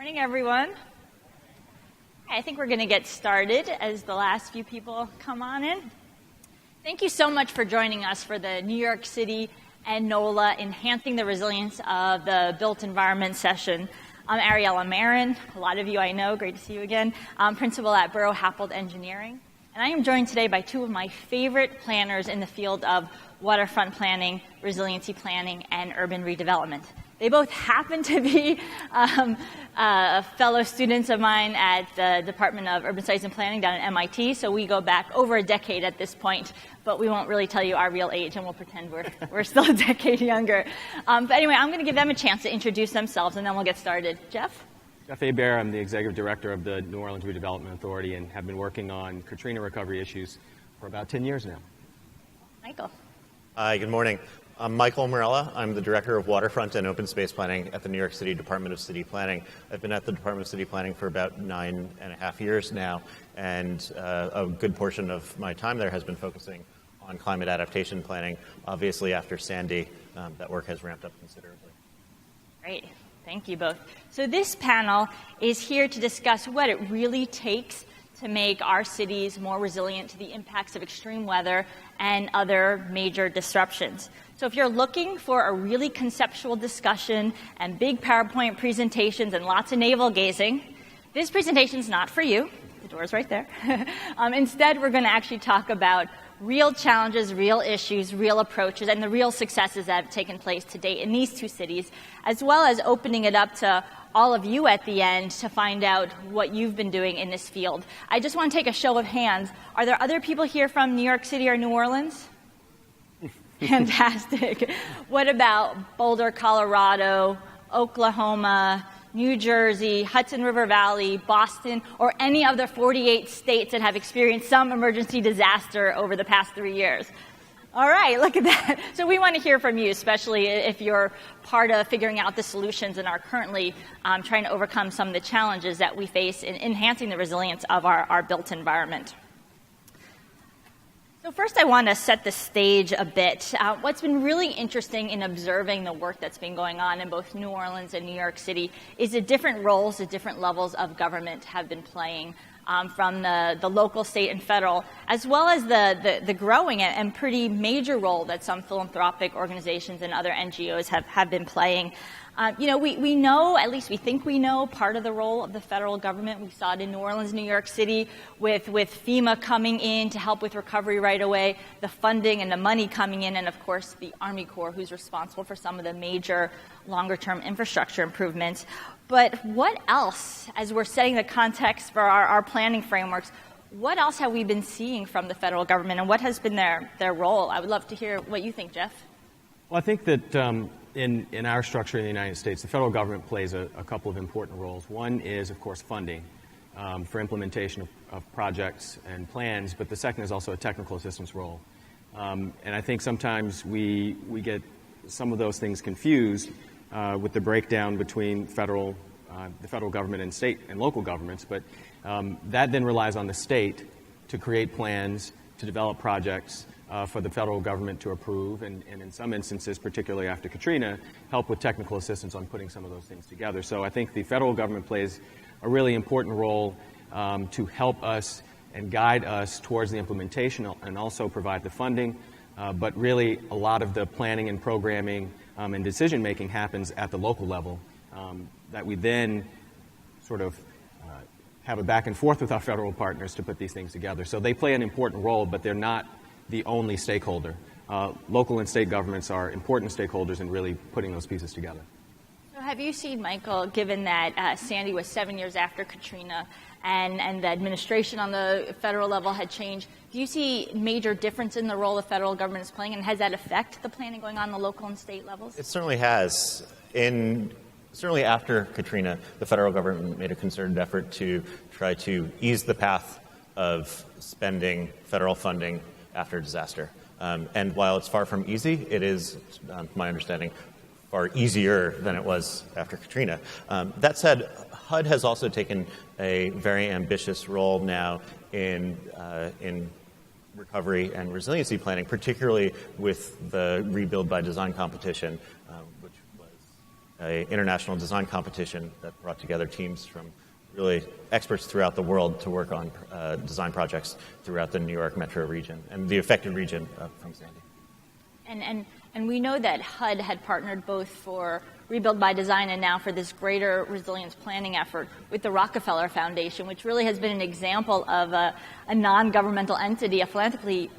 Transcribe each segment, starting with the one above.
Morning, everyone. I think we're going to get started as the last few people come on in. Thank you so much for joining us for the New York City and NOLA Enhancing the Resilience of the Built Environment session. I'm Ariella Marin. A lot of you I know. Great to see you again. I'm principal at Burrow-Happold Engineering. And I am joined today by two of my favorite planners in the field of waterfront planning, resiliency planning, and urban redevelopment. They both happen to be fellow students of mine at the Department of Urban Studies and Planning down at MIT, so we go back over a decade at this point, but we won't really tell you our real age, and we'll pretend we're still a decade younger. But anyway, I'm going to give them a chance to introduce themselves, and then we'll get started. Jeff? Jeff Hebert, I'm the Executive Director of the New Orleans Redevelopment Authority and have been working on Katrina recovery issues for about 10 years now. Michael? Hi, good morning. I'm Michael Morella. I'm the Director of Waterfront and Open Space Planning at the New York City Department of City Planning. I've been at the Department of City Planning for about 9.5 years now, and a good portion of my time there has been focusing on climate adaptation planning. Obviously, after Sandy, that work has ramped up considerably. Great. Thank you both. So this panel is here to discuss what it really takes to make our cities more resilient to the impacts of extreme weather and other major disruptions. So if you're looking for a really conceptual discussion and big PowerPoint presentations and lots of navel gazing, this presentation is not for you. The door's right there. Instead, we're going to actually talk about real challenges, real issues, real approaches, and the real successes that have taken place to date in these two cities, as well as opening it up to all of you at the end to find out what you've been doing in this field. I just want to take a show of hands. Are there other people here from New York City or New Orleans? Fantastic. What about Boulder, Colorado, Oklahoma, New Jersey, Hudson River Valley, Boston, or any of the 48 states that have experienced some emergency disaster over the past 3 years? All right, look at that. So we want to hear from you, especially if you're part of figuring out the solutions and are currently trying to overcome some of the challenges that we face in enhancing the resilience of our built environment. So first I want to set the stage a bit. What's been really interesting in observing the work that's been going on in both New Orleans and New York City is the different roles, the different levels of government have been playing from the local, state, and federal, as well as the growing and pretty major role that some philanthropic organizations and other NGOs have been playing. We know, at least we think we know, part of the role of the federal government. We saw it in New Orleans, New York City, with FEMA coming in to help with recovery right away, the funding and the money coming in, and of course the Army Corps, who's responsible for some of the major longer-term infrastructure improvements. But what else, as we're setting the context for our planning frameworks, what else have we been seeing from the federal government, and what has been their role? I would love to hear what you think, Jeff. Well, I think that in our structure in the United States, the federal government plays a couple of important roles. One is, of course, funding for implementation of projects and plans, but the second is also a technical assistance role. And I think sometimes we get some of those things confused with the breakdown between the federal government and state and local governments, but that then relies on the state to create plans, to develop projects, for the federal government to approve, and in some instances, particularly after Katrina, help with technical assistance on putting some of those things together. So I think the federal government plays a really important role to help us and guide us towards the implementation and also provide the funding. But really, a lot of the planning and programming and decision-making happens at the local level that we then sort of have a back and forth with our federal partners to put these things together. So they play an important role, but they're not the only stakeholder. Local and state governments are important stakeholders in really putting those pieces together. So have you seen, Michael, given that Sandy was 7 years after Katrina and the administration on the federal level had changed, do you see major difference in the role the federal government is playing, and has that affected the planning going on the local and state levels? It certainly has. Certainly after Katrina, the federal government made a concerted effort to try to ease the path of spending federal funding after disaster. And while it's far from easy, it is, my understanding, far easier than it was after Katrina. That said, HUD has also taken a very ambitious role now in recovery and resiliency planning, particularly with the Rebuild by Design competition, which was an international design competition that brought together teams from really experts throughout the world to work on design projects throughout the New York metro region and the affected region from Sandy. And we know that HUD had partnered both for Rebuild by Design and now for this greater resilience planning effort with the Rockefeller Foundation, which really has been an example of a non-governmental entity, a philanthropy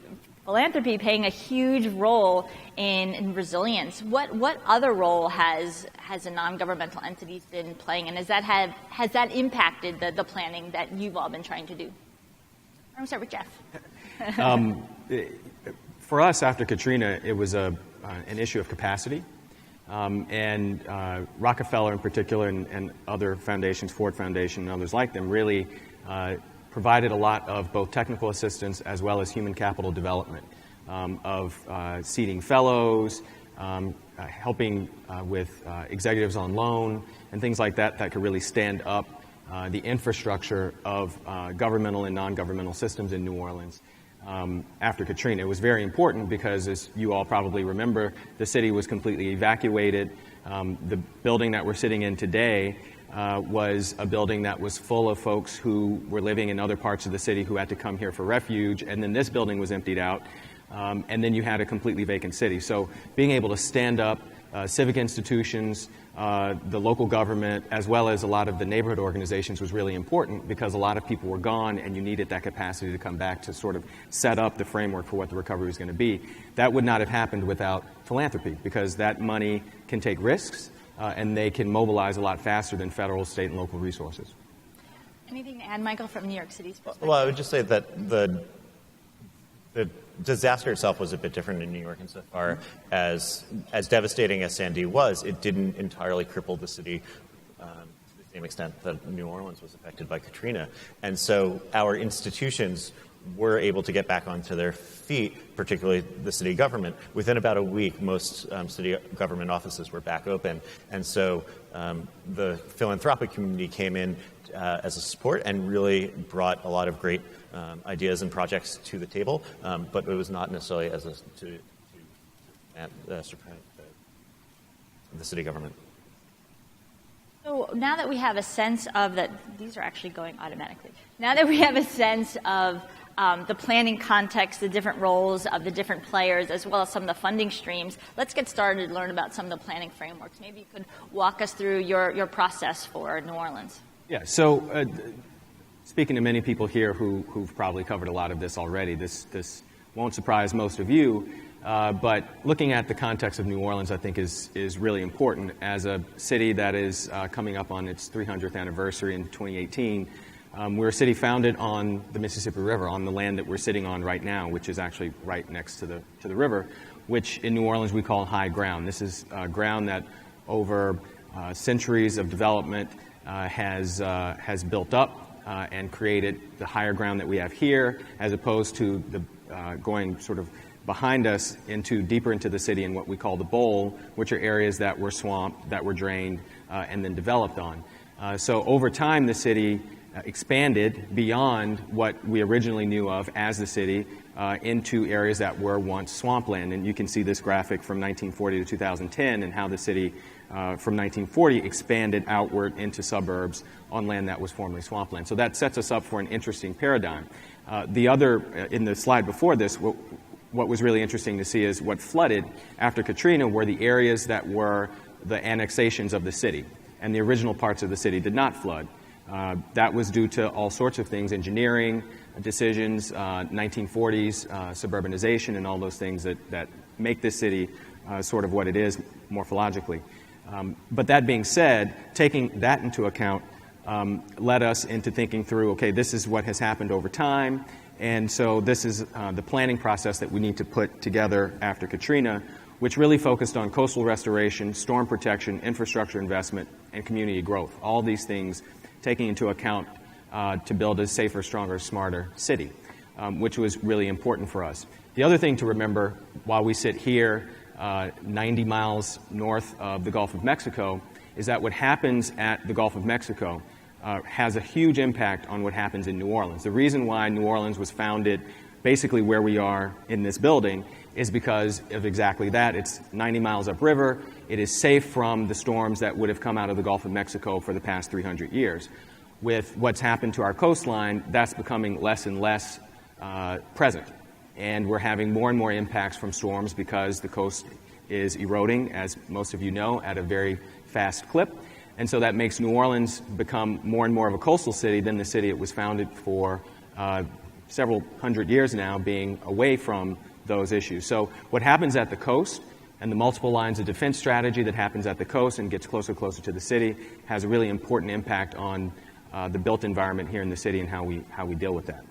playing a huge role in resilience. What other role has a non-governmental entity been playing, and has that impacted the planning that you've all been trying to do? I'm going to start with Jeff. For us, after Katrina, it was an issue of capacity. And Rockefeller in particular and other foundations, Ford Foundation and others like them, really provided a lot of both technical assistance as well as human capital development of seeding fellows, helping with executives on loan, and things like that that could really stand up the infrastructure of governmental and non-governmental systems in New Orleans. After Katrina. It was very important because, as you all probably remember, the city was completely evacuated. The building that we're sitting in today was a building that was full of folks who were living in other parts of the city who had to come here for refuge, and then this building was emptied out, and then you had a completely vacant city. So being able to stand up civic institutions, the local government, as well as a lot of the neighborhood organizations was really important because a lot of people were gone and you needed that capacity to come back to sort of set up the framework for what the recovery was going to be. That would not have happened without philanthropy because that money can take risks and they can mobilize a lot faster than federal, state, and local resources. Anything to add, Michael, from New York City's perspective? Well, I would just say that the disaster itself was a bit different in New York insofar as devastating as Sandy was, it didn't entirely cripple the city to the same extent that New Orleans was affected by Katrina. And so our institutions were able to get back onto their feet, particularly the city government. Within about a week, most city government offices were back open. And so the philanthropic community came in as a support and really brought a lot of great ideas and projects to the table, but it was not necessarily as to the city government. So now that we have a sense of that, these are actually going automatically. Now that we have a sense of the planning context, the different roles of the different players, as well as some of the funding streams, let's get started and learn about some of the planning frameworks. Maybe you could walk us through your process for New Orleans. Yeah, so speaking to many people here who've probably covered a lot of this already, this won't surprise most of you, but looking at the context of New Orleans, I think, is really important. As a city that is coming up on its 300th anniversary in 2018, we're a city founded on the Mississippi River, on the land that we're sitting on right now, which is actually right next to the river, which in New Orleans we call high ground. This is ground that over centuries of development has built up and created the higher ground that we have here, as opposed to the going sort of behind us deeper into the city in what we call the bowl, which are areas that were swamped, that were drained, and then developed on. So over time, the city expanded beyond what we originally knew of as the city into areas that were once swampland. And you can see this graphic from 1940 to 2010 and how the city from 1940 expanded outward into suburbs on land that was formerly swampland. So that sets us up for an interesting paradigm. The other, in the slide before this, what was really interesting to see is what flooded after Katrina were the areas that were the annexations of the city. And the original parts of the city did not flood. That was due to all sorts of things, engineering decisions, 1940s, suburbanization, and all those things that make this city sort of what it is morphologically. But that being said, taking that into account led us into thinking through, okay, this is what has happened over time, and so this is the planning process that we need to put together after Katrina, which really focused on coastal restoration, storm protection, infrastructure investment, and community growth. All these things taking into account to build a safer, stronger, smarter city, which was really important for us. The other thing to remember while we sit here 90 miles north of the Gulf of Mexico is that what happens at the Gulf of Mexico has a huge impact on what happens in New Orleans. The reason why New Orleans was founded basically where we are in this building is because of exactly that. It's 90 miles upriver. It is safe from the storms that would have come out of the Gulf of Mexico for the past 300 years. With what's happened to our coastline, that's becoming less and less present. And we're having more and more impacts from storms because the coast is eroding, as most of you know, at a very fast clip. And so that makes New Orleans become more and more of a coastal city than the city it was founded for several hundred years now, being away from those issues. So what happens at the coast and the multiple lines of defense strategy that happens at the coast and gets closer and closer to the city has a really important impact on the built environment here in the city and how we deal with that.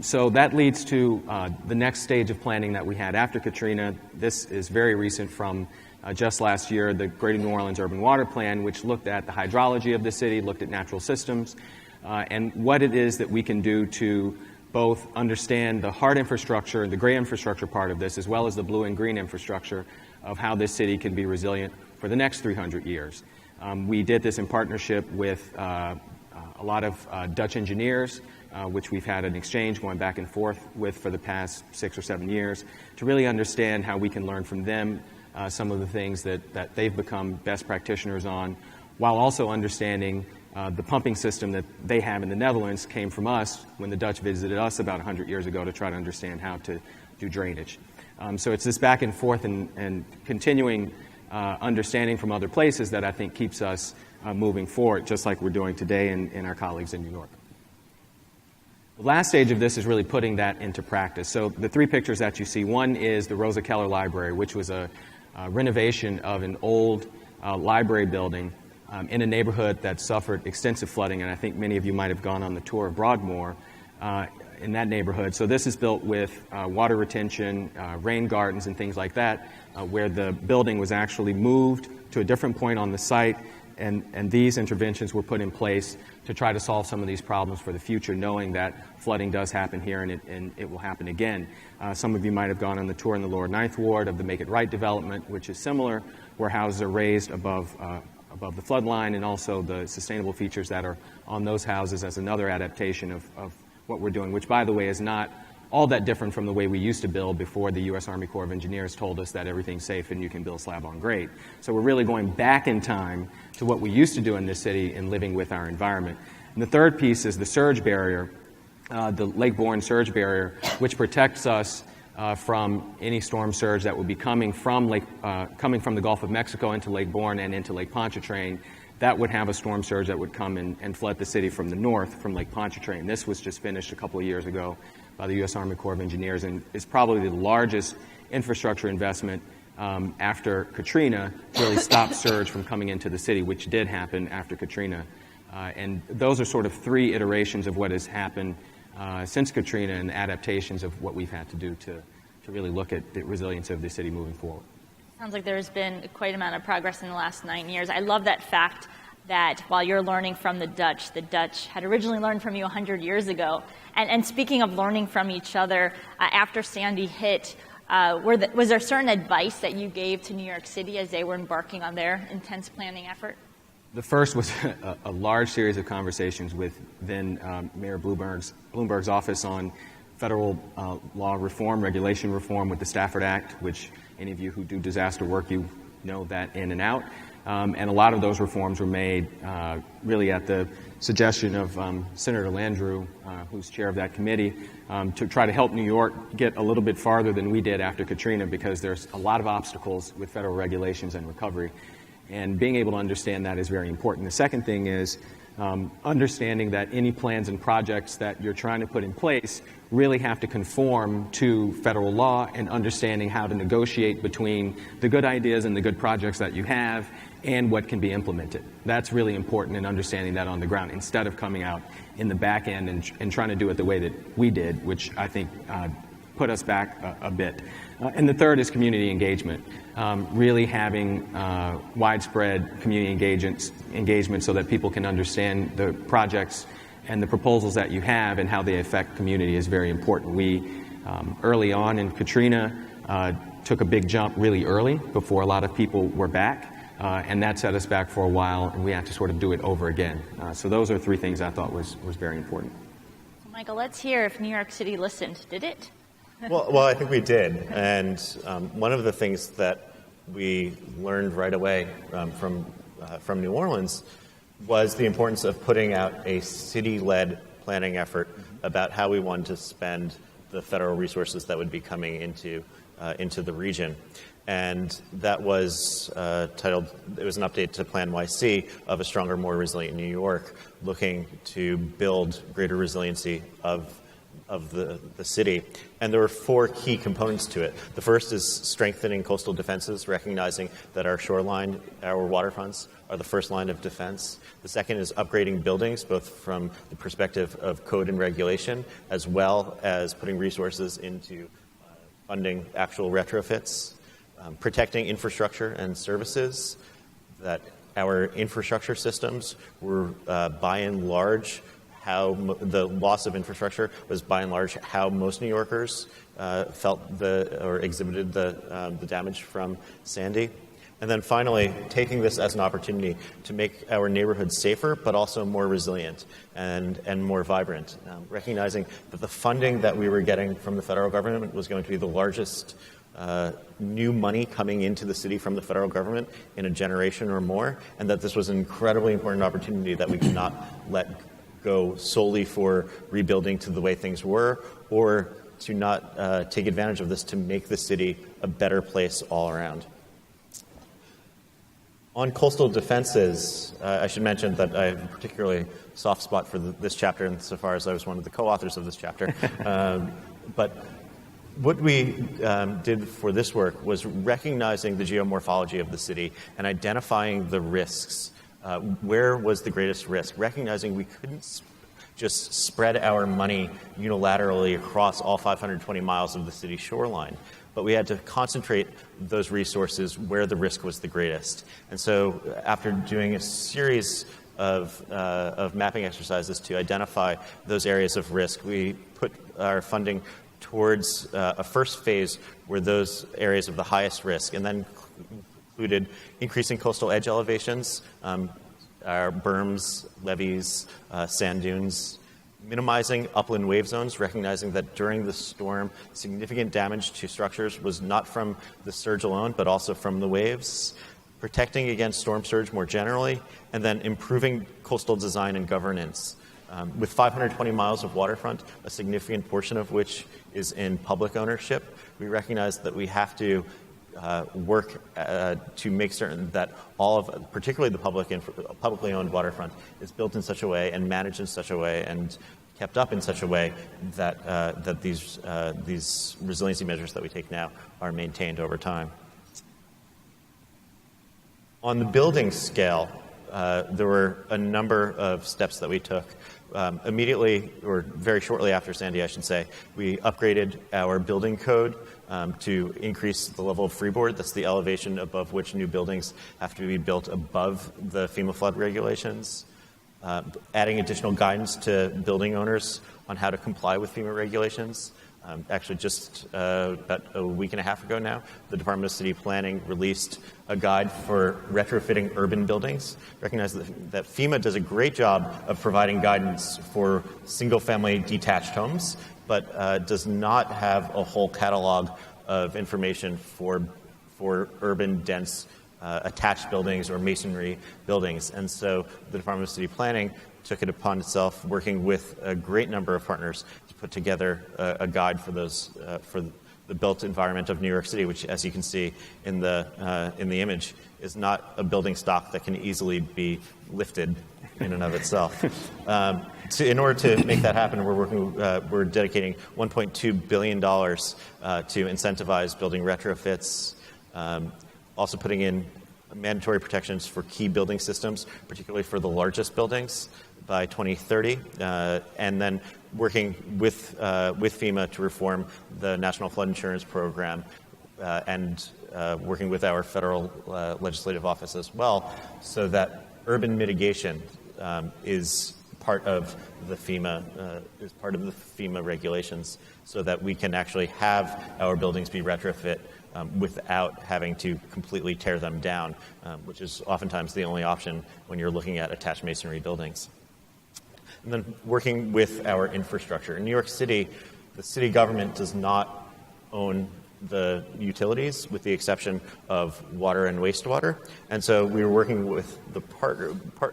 So that leads to the next stage of planning that we had after Katrina. This is very recent from just last year, the Greater New Orleans Urban Water Plan, which looked at the hydrology of the city, looked at natural systems, and what it is that we can do to both understand the hard infrastructure, the gray infrastructure part of this, as well as the blue and green infrastructure of how this city can be resilient for the next 300 years. We did this in partnership with a lot of Dutch engineers, which we've had an exchange going back and forth with for the past 6 or 7 years, to really understand how we can learn from them some of the things that they've become best practitioners on, while also understanding the pumping system that they have in the Netherlands came from us when the Dutch visited us about 100 years ago to try to understand how to do drainage. So it's this back and forth and continuing understanding from other places that I think keeps us moving forward, just like we're doing today in our colleagues in New York. The last stage of this is really putting that into practice. So the 3 pictures that you see, one is the Rosa Keller Library, which was a renovation of an old library building in a neighborhood that suffered extensive flooding, and I think many of you might have gone on the tour of Broadmoor in that neighborhood. So this is built with water retention, rain gardens, and things like that, where the building was actually moved to a different point on the site, and these interventions were put in place to try to solve some of these problems for the future, knowing that flooding does happen here and it will happen again. Some of you might have gone on the tour in the Lower Ninth Ward of the Make It Right development, which is similar, where houses are raised above the flood line, and also the sustainable features that are on those houses as another adaptation of what we're doing, which, by the way, is not all that different from the way we used to build before the U.S. Army Corps of Engineers told us that everything's safe and you can build slab on grade. So we're really going back in time to what we used to do in this city and living with our environment. And the third piece is the surge barrier, the lake-borne surge barrier, which protects us from any storm surge that would be coming from the Gulf of Mexico into Lake Borgne and into Lake Pontchartrain. That would have a storm surge that would come and flood the city from the north from Lake Pontchartrain. This was just finished a couple of years ago by the U.S. Army Corps of Engineers, and is probably the largest infrastructure investment after Katrina to really stop surge from coming into the city, which did happen after Katrina. And those are sort of 3 iterations of what has happened since Katrina and adaptations of what we've had to do to really look at the resilience of the city moving forward. Sounds like there's been quite an amount of progress in the last 9 years. I love that fact that while you're learning from the Dutch had originally learned from you 100 years ago. And speaking of learning from each other, after Sandy hit, was there certain advice that you gave to New York City as they were embarking on their intense planning effort? The first was a large series of conversations with then Mayor Bloomberg's office on federal law reform, regulation reform with the Stafford Act, which any of you who do disaster work, you know that in and out. And a lot of those reforms were made really at the suggestion of Senator Landrieu, who's chair of that committee, to try to help New York get a little bit farther than we did after Katrina, because there's a lot of obstacles with federal regulations and recovery. And being able to understand that is very important. The second thing is understanding that any plans and projects that you're trying to put in place really have to conform to federal law, and understanding how to negotiate between the good ideas and the good projects that you have and what can be implemented. That's really important in understanding that on the ground, instead of coming out in the back end and trying to do it the way that we did, which I think put us back a bit. And the third is community engagement, really having widespread community engagement so that people can understand the projects and the proposals that you have and how they affect community is very important. We, early on in Katrina, took a big jump really early before a lot of people were back, and that set us back for a while, and we had to sort of do it over again. So those are 3 things I thought was very important. So Michael, let's hear if New York City listened. Did it? Well, I think we did. And one of the things that we learned right away from New Orleans was the importance of putting out a city-led planning effort about how we wanted to spend the federal resources that would be coming into the region. And that was titled, it was an update to Plan YC of a stronger, more resilient New York, looking to build greater resiliency of the city. And there were 4 key components to it. The first is strengthening coastal defenses, recognizing that our shoreline, our waterfronts, are the first line of defense. The second is upgrading buildings, both from the perspective of code and regulation, as well as putting resources into funding actual retrofits. Protecting infrastructure and services, that our infrastructure systems were by and large the loss of infrastructure was by and large how most New Yorkers felt or exhibited the damage from Sandy. And then finally, taking this as an opportunity to make our neighborhoods safer, but also more resilient and more vibrant, recognizing that the funding that we were getting from the federal government was going to be the largest new money coming into the city from the federal government in a generation or more, and that this was an incredibly important opportunity that we could not let go solely for rebuilding to the way things were, or to not take advantage of this to make the city a better place all around. On coastal defenses, I should mention that I have a particularly soft spot for this chapter insofar as I was one of the co-authors of this chapter. But what we did for this work was recognizing the geomorphology of the city and identifying the risks. Where was the greatest risk? Recognizing we couldn't just spread our money unilaterally across all 520 miles of the city's shoreline, but we had to concentrate those resources where the risk was the greatest. And so after doing a series of mapping exercises to identify those areas of risk, we put our funding towards a first phase where those areas of the highest risk, and then included increasing coastal edge elevations, our berms, levees, sand dunes, minimizing upland wave zones, recognizing that during the storm, significant damage to structures was not from the surge alone, but also from the waves, protecting against storm surge more generally, and then improving coastal design and governance. With 520 miles of waterfront, a significant portion of which is in public ownership, we recognize that we have to work to make certain that all of, particularly the publicly owned waterfront, is built in such a way and managed in such a way and kept up in such a way that these resiliency measures that we take now are maintained over time. On the building scale, there were a number of steps that we took. Immediately, or very shortly after Sandy, I should say, we upgraded our building code to increase the level of freeboard. That's the elevation above which new buildings have to be built above the FEMA flood regulations. Adding additional guidance to building owners on how to comply with FEMA regulations. Actually, just about a week and a half ago now, the Department of City Planning released a guide for retrofitting urban buildings. Recognize that FEMA does a great job of providing guidance for single-family detached homes, but does not have a whole catalog of information for urban, dense, attached buildings or masonry buildings. And so the Department of City Planning took it upon itself, working with a great number of partners, to put together a guide for those for the built environment of New York City, which, as you can see in the image, is not a building stock that can easily be lifted in and of itself. In order to make that happen, we're dedicating $1.2 billion to incentivize building retrofits, also putting in mandatory protections for key building systems, particularly for the largest buildings, by 2030, and then working with FEMA to reform the National Flood Insurance Program, and working with our federal legislative office as well, so that urban mitigation is part of the FEMA regulations, so that we can actually have our buildings be retrofit without having to completely tear them down, which is oftentimes the only option when you're looking at attached masonry buildings. And then working with our infrastructure. In New York City, the city government does not own the utilities, with the exception of water and wastewater. And so we were working with the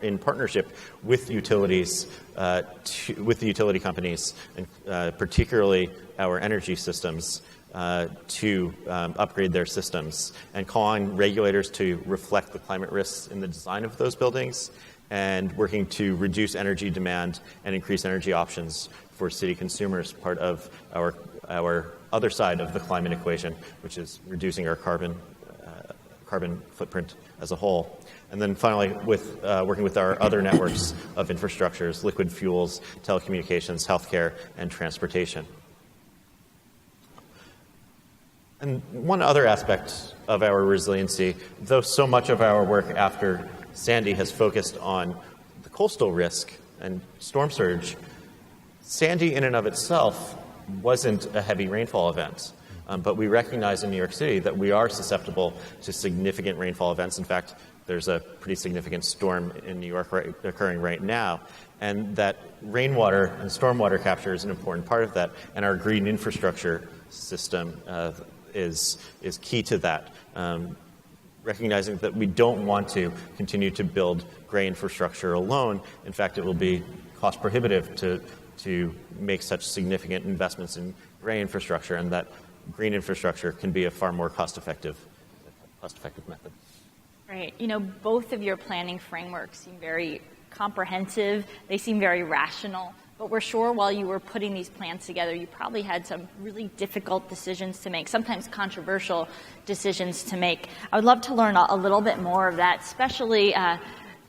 in partnership with utilities, with the utility companies, and particularly our energy systems, to upgrade their systems, and calling regulators to reflect the climate risks in the design of those buildings, and working to reduce energy demand and increase energy options for city consumers, part of our other side of the climate equation, which is reducing our carbon footprint as a whole. And then finally, with working with our other networks of infrastructures, liquid fuels, telecommunications, healthcare, and transportation. And one other aspect of our resiliency, though so much of our work after Sandy has focused on the coastal risk and storm surge, Sandy in and of itself wasn't a heavy rainfall event. But we recognize in New York City that we are susceptible to significant rainfall events. In fact, there's a pretty significant storm in New York occurring right now, and that rainwater and stormwater capture is an important part of that, and our green infrastructure system is key to that. Recognizing that we don't want to continue to build gray infrastructure alone. In fact, it will be cost prohibitive to make such significant investments in gray infrastructure, and that green infrastructure can be a far more cost-effective method. Right. You know, both of your planning frameworks seem very comprehensive. They seem very rational. But we're sure while you were putting these plans together, you probably had some really difficult decisions to make, sometimes controversial decisions to make. I would love to learn a little bit more of that, especially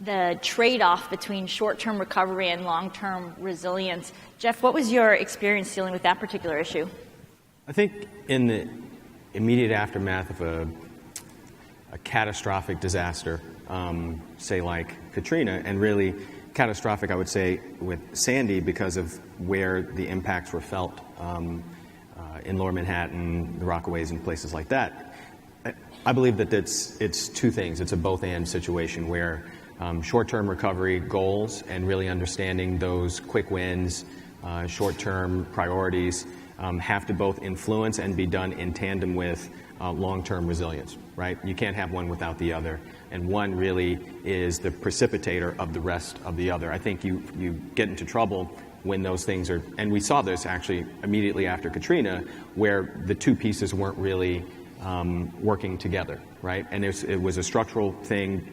the trade-off between short-term recovery and long-term resilience. Jeff, what was your experience dealing with that particular issue? I think in the immediate aftermath of a catastrophic disaster, say like Katrina, and really catastrophic, I would say, with Sandy because of where the impacts were felt in Lower Manhattan, the Rockaways, and places like that. I believe that it's two things. It's a both-and situation where short-term recovery goals and really understanding those quick wins, short-term priorities have to both influence and be done in tandem with long-term resilience, right? You can't have one without the other. And one really is the precipitator of the rest of the other. I think you get into trouble when those things are, and we saw this actually immediately after Katrina, where the two pieces weren't really working together, right? And it was a structural thing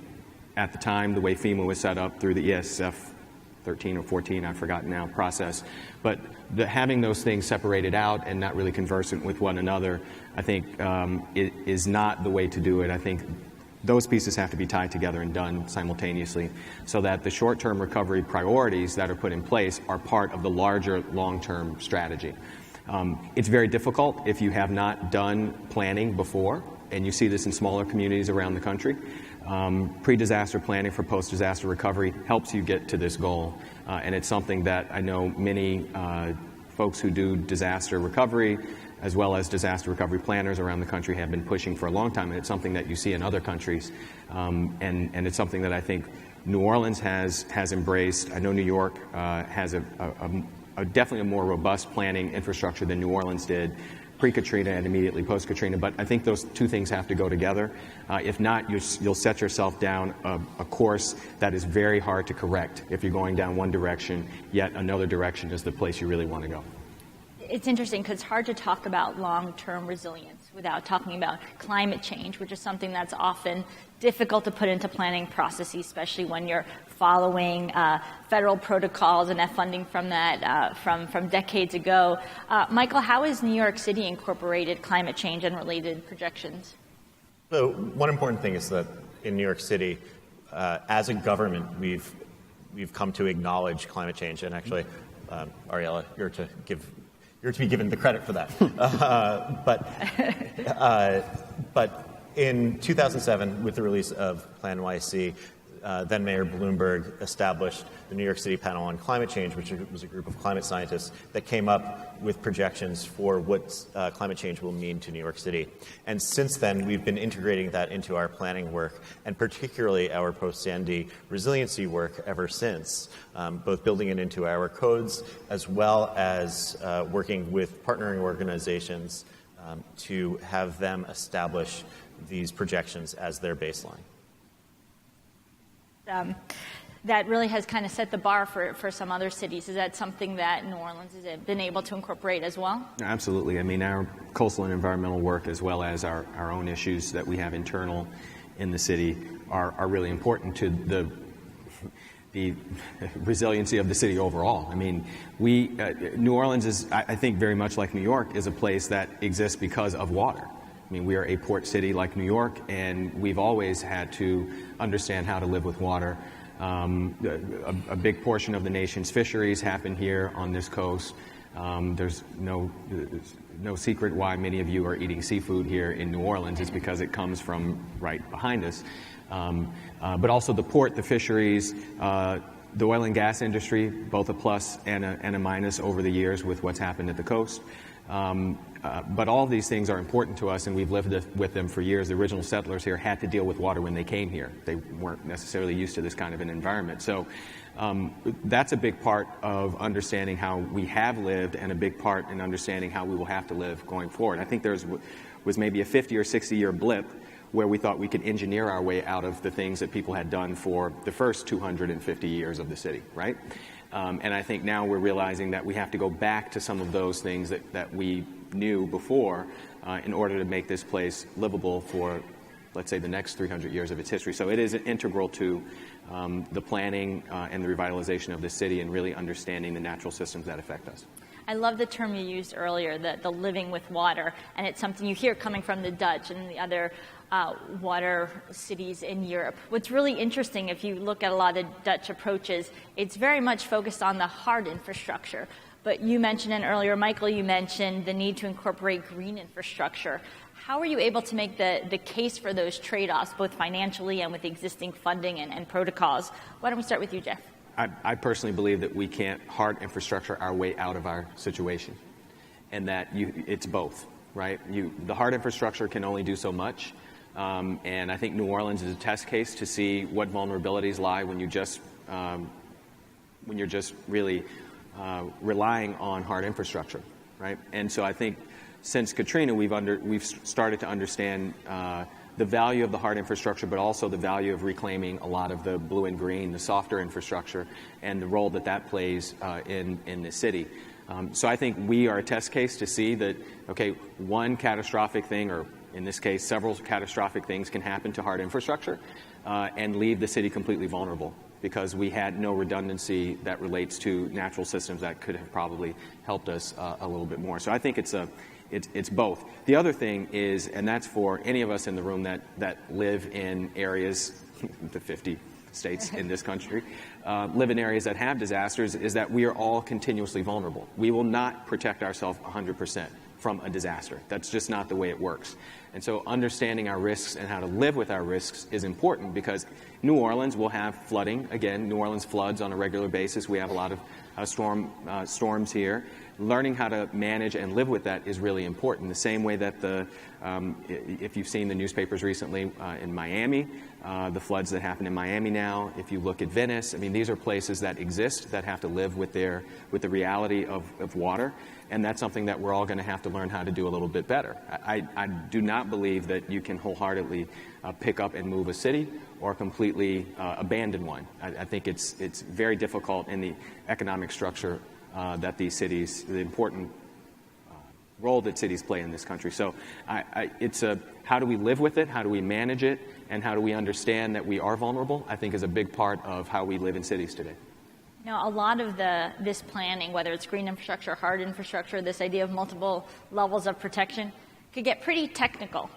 at the time, the way FEMA was set up through the ESF 13 or 14, I've forgotten now, process. But having those things separated out and not really conversant with one another, I think it is not the way to do it. I think those pieces have to be tied together and done simultaneously so that the short-term recovery priorities that are put in place are part of the larger long-term strategy. It's very difficult if you have not done planning before, and you see this in smaller communities around the country. Pre-disaster planning for post-disaster recovery helps you get to this goal, and it's something that I know many folks who do disaster recovery as well as disaster recovery planners around the country have been pushing for a long time, and it's something that you see in other countries, and it's something that I think New Orleans has embraced. I know New York has definitely a more robust planning infrastructure than New Orleans did pre-Katrina and immediately post-Katrina, but I think those two things have to go together. If not, you'll set yourself down a course that is very hard to correct if you're going down one direction, yet another direction is the place you really want to go. It's interesting because it's hard to talk about long-term resilience without talking about climate change, which is something that's often difficult to put into planning processes, especially when you're following federal protocols and have funding from that from decades ago. Michael, how has New York City incorporated climate change and related projections? So one important thing is that in New York City, as a government, we've come to acknowledge climate change, and actually, Ariella, you're to be given the credit for that. But in 2007, with the release of Plan NYC, then Mayor Bloomberg established the New York City Panel on Climate Change, which was a group of climate scientists that came up with projections for what climate change will mean to New York City. And since then, we've been integrating that into our planning work, and particularly our post-Sandy resiliency work ever since, both building it into our codes as well as working with partnering organizations to have them establish these projections as their baseline. That really has kind of set the bar for some other cities. Is that something that New Orleans has been able to incorporate as well? Absolutely. I mean, our coastal and environmental work, as well as our own issues that we have internal in the city, are really important to the resiliency of the city overall. I mean, New Orleans is, I think, very much like New York, is a place that exists because of water. I mean, we are a port city like New York, and we've always had to understand how to live with water. A big portion of the nation's fisheries happen here on this coast. There's no secret why many of you are eating seafood here in New Orleans. It's because it comes from right behind us. But also the port, the fisheries, the oil and gas industry, both a plus and a minus over the years with what's happened at the coast. But all of these things are important to us, and we've lived with them for years. The original settlers here had to deal with water when they came here. They weren't necessarily used to this kind of an environment. So that's a big part of understanding how we have lived, and a big part in understanding how we will have to live going forward. I think there was maybe a 50 or 60-year blip where we thought we could engineer our way out of the things that people had done for the first 250 years of the city, right? And I think now we're realizing that we have to go back to some of those things that we knew before in order to make this place livable for, let's say, the next 300 years of its history. So it is integral to the planning and the revitalization of the city, and really understanding the natural systems that affect us. I love the term you used earlier, the living with water, and it's something you hear coming from the Dutch and the other water cities in Europe. What's really interesting, if you look at a lot of Dutch approaches, it's very much focused on the hard infrastructure. But you mentioned, and earlier, Michael, you mentioned the need to incorporate green infrastructure. How are you able to make the case for those trade-offs, both financially and with existing funding and protocols? Why don't we start with you, Jeff? I personally believe that we can't hard infrastructure our way out of our situation, and that it's both, right? The hard infrastructure can only do so much, and I think New Orleans is a test case to see what vulnerabilities lie when you're just really relying on hard infrastructure, right? And so I think since Katrina, we've started to understand the value of the hard infrastructure, but also the value of reclaiming a lot of the blue and green, the softer infrastructure, and the role that plays in the city. So I think we are a test case to see that, okay, one catastrophic thing, or in this case, several catastrophic things can happen to hard infrastructure and leave the city completely vulnerable, because we had no redundancy that relates to natural systems that could have probably helped us a little bit more. So I think it's both. The other thing is, and that's for any of us in the room that live in areas, the 50 states in this country, live in areas that have disasters, is that we are all continuously vulnerable. We will not protect ourselves 100% from a disaster. That's just not the way it works. And so understanding our risks and how to live with our risks is important, because New Orleans will have flooding. Again, New Orleans floods on a regular basis. We have a lot of storms here. Learning how to manage and live with that is really important. The same way that if you've seen the newspapers recently in Miami, the floods that happen in Miami now, if you look at Venice, I mean, these are places that exist that have to live with the reality of water. And that's something that we're all going to have to learn how to do a little bit better. I do not believe that you can wholeheartedly pick up and move a city or completely abandon one. I think it's very difficult in the economic structure that these cities, the important role that cities play in this country. So it's how do we live with it, how do we manage it, and how do we understand that we are vulnerable, I think is a big part of how we live in cities today. Now, a lot of this planning, whether it's green infrastructure, hard infrastructure, this idea of multiple levels of protection, could get pretty technical.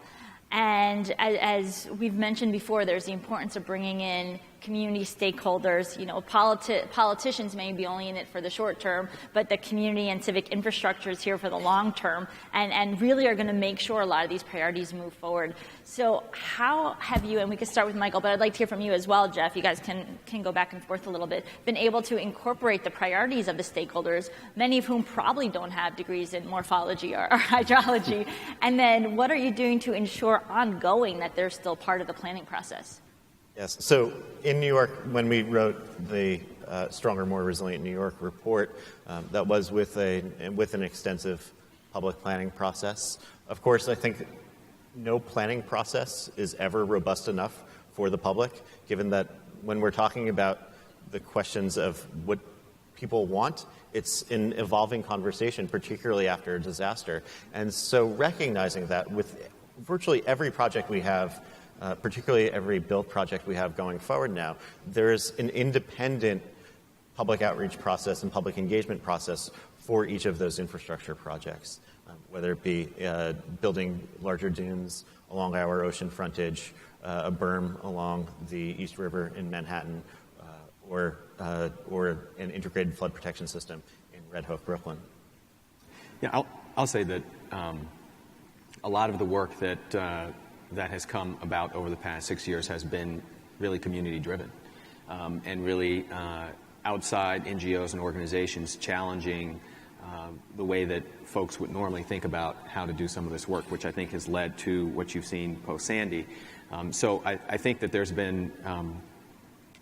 And as we've mentioned before, there's the importance of bringing in community stakeholders. You know, politicians may be only in it for the short term, but the community and civic infrastructure is here for the long term, and really are going to make sure a lot of these priorities move forward. So how have you, and we could start with Michael, but I'd like to hear from you as well, Jeff. You guys can go back and forth a little bit, been able to incorporate the priorities of the stakeholders, many of whom probably don't have degrees in morphology or hydrology, and then what are you doing to ensure ongoing that they're still part of the planning process? Yes. So in New York, when we wrote the Stronger, More Resilient New York report, that was with an extensive public planning process Of course, I think no planning process is ever robust enough for the public, given that when we're talking about the questions of what people want, it's an evolving conversation, particularly after a disaster. And so recognizing that with virtually every project we have, particularly every build project we have going forward now, there's an independent public outreach process and public engagement process for each of those infrastructure projects, whether it be building larger dunes along our ocean frontage, a berm along the East River in Manhattan, or an integrated flood protection system in Red Hook, Brooklyn. Yeah, I'll say that a lot of the work that has come about over the past 6 years has been really community-driven, and really outside NGOs and organizations challenging the way that folks would normally think about how to do some of this work, which I think has led to what you've seen post-Sandy. So I think that there's been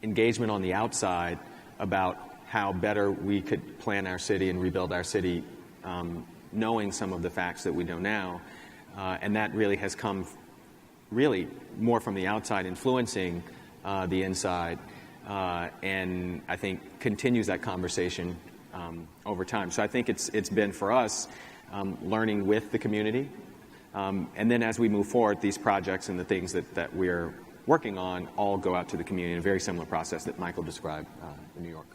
engagement on the outside about how better we could plan our city and rebuild our city, knowing some of the facts that we know now. And that really has come really more from the outside influencing the inside, and I think continues that conversation over time. So I think it's been for us learning with the community, and then as we move forward, these projects and the things that we're working on all go out to the community in a very similar process that Michael described in New York.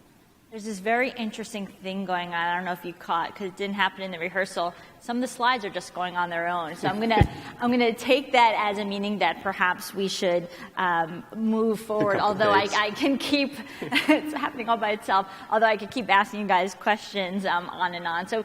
There's this very interesting thing going on. I don't know if you caught, because it didn't happen in the rehearsal. Some of the slides are just going on their own. So I'm gonna take that as a meaning that perhaps we should move forward. Although I can keep it's happening all by itself. Although I could keep asking you guys questions on and on. So.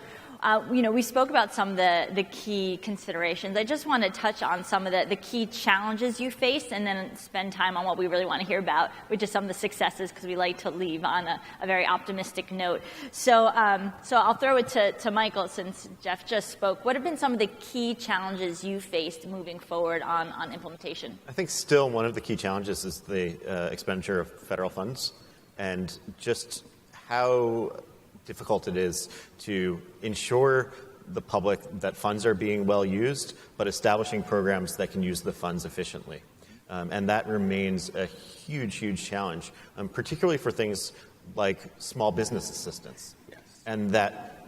We spoke about some of the key considerations. I just want to touch on some of the key challenges you faced, and then spend time on what we really want to hear about, which is some of the successes, because we like to leave on a very optimistic note. So I'll throw it to Michael, since Jeff just spoke. What have been some of the key challenges you faced moving forward on implementation? I think still one of the key challenges is the expenditure of federal funds, and just how difficult it is to ensure the public that funds are being well used, but establishing programs that can use the funds efficiently. And that remains a huge, huge challenge, particularly for things like small business assistance. Yes. And that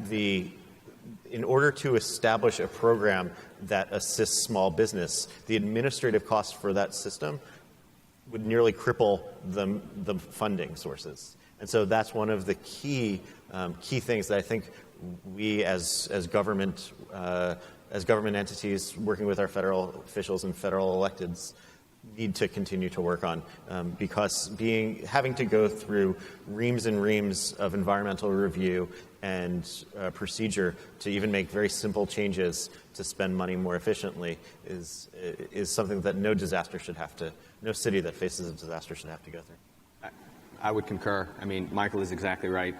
in order to establish a program that assists small business, the administrative costs for that system would nearly cripple the funding sources. And so that's one of the key things that I think we as government entities working with our federal officials and federal electeds need to continue to work on, because having to go through reams and reams of environmental review and procedure to even make very simple changes to spend money more efficiently is something that no city that faces a disaster should have to go through. I would concur. I mean, Michael is exactly right.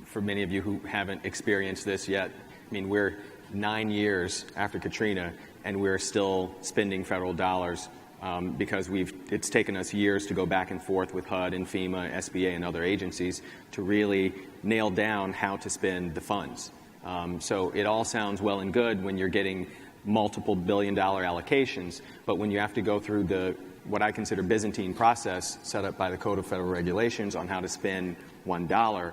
For many of you who haven't experienced this yet, I mean, we're 9 years after Katrina, and we're still spending federal dollars because it's taken us years to go back and forth with HUD and FEMA, SBA, and other agencies to really nail down how to spend the funds. So it all sounds well and good when you're getting multiple billion-dollar allocations, but when you have to go through what I consider Byzantine process set up by the Code of Federal Regulations on how to spend $1,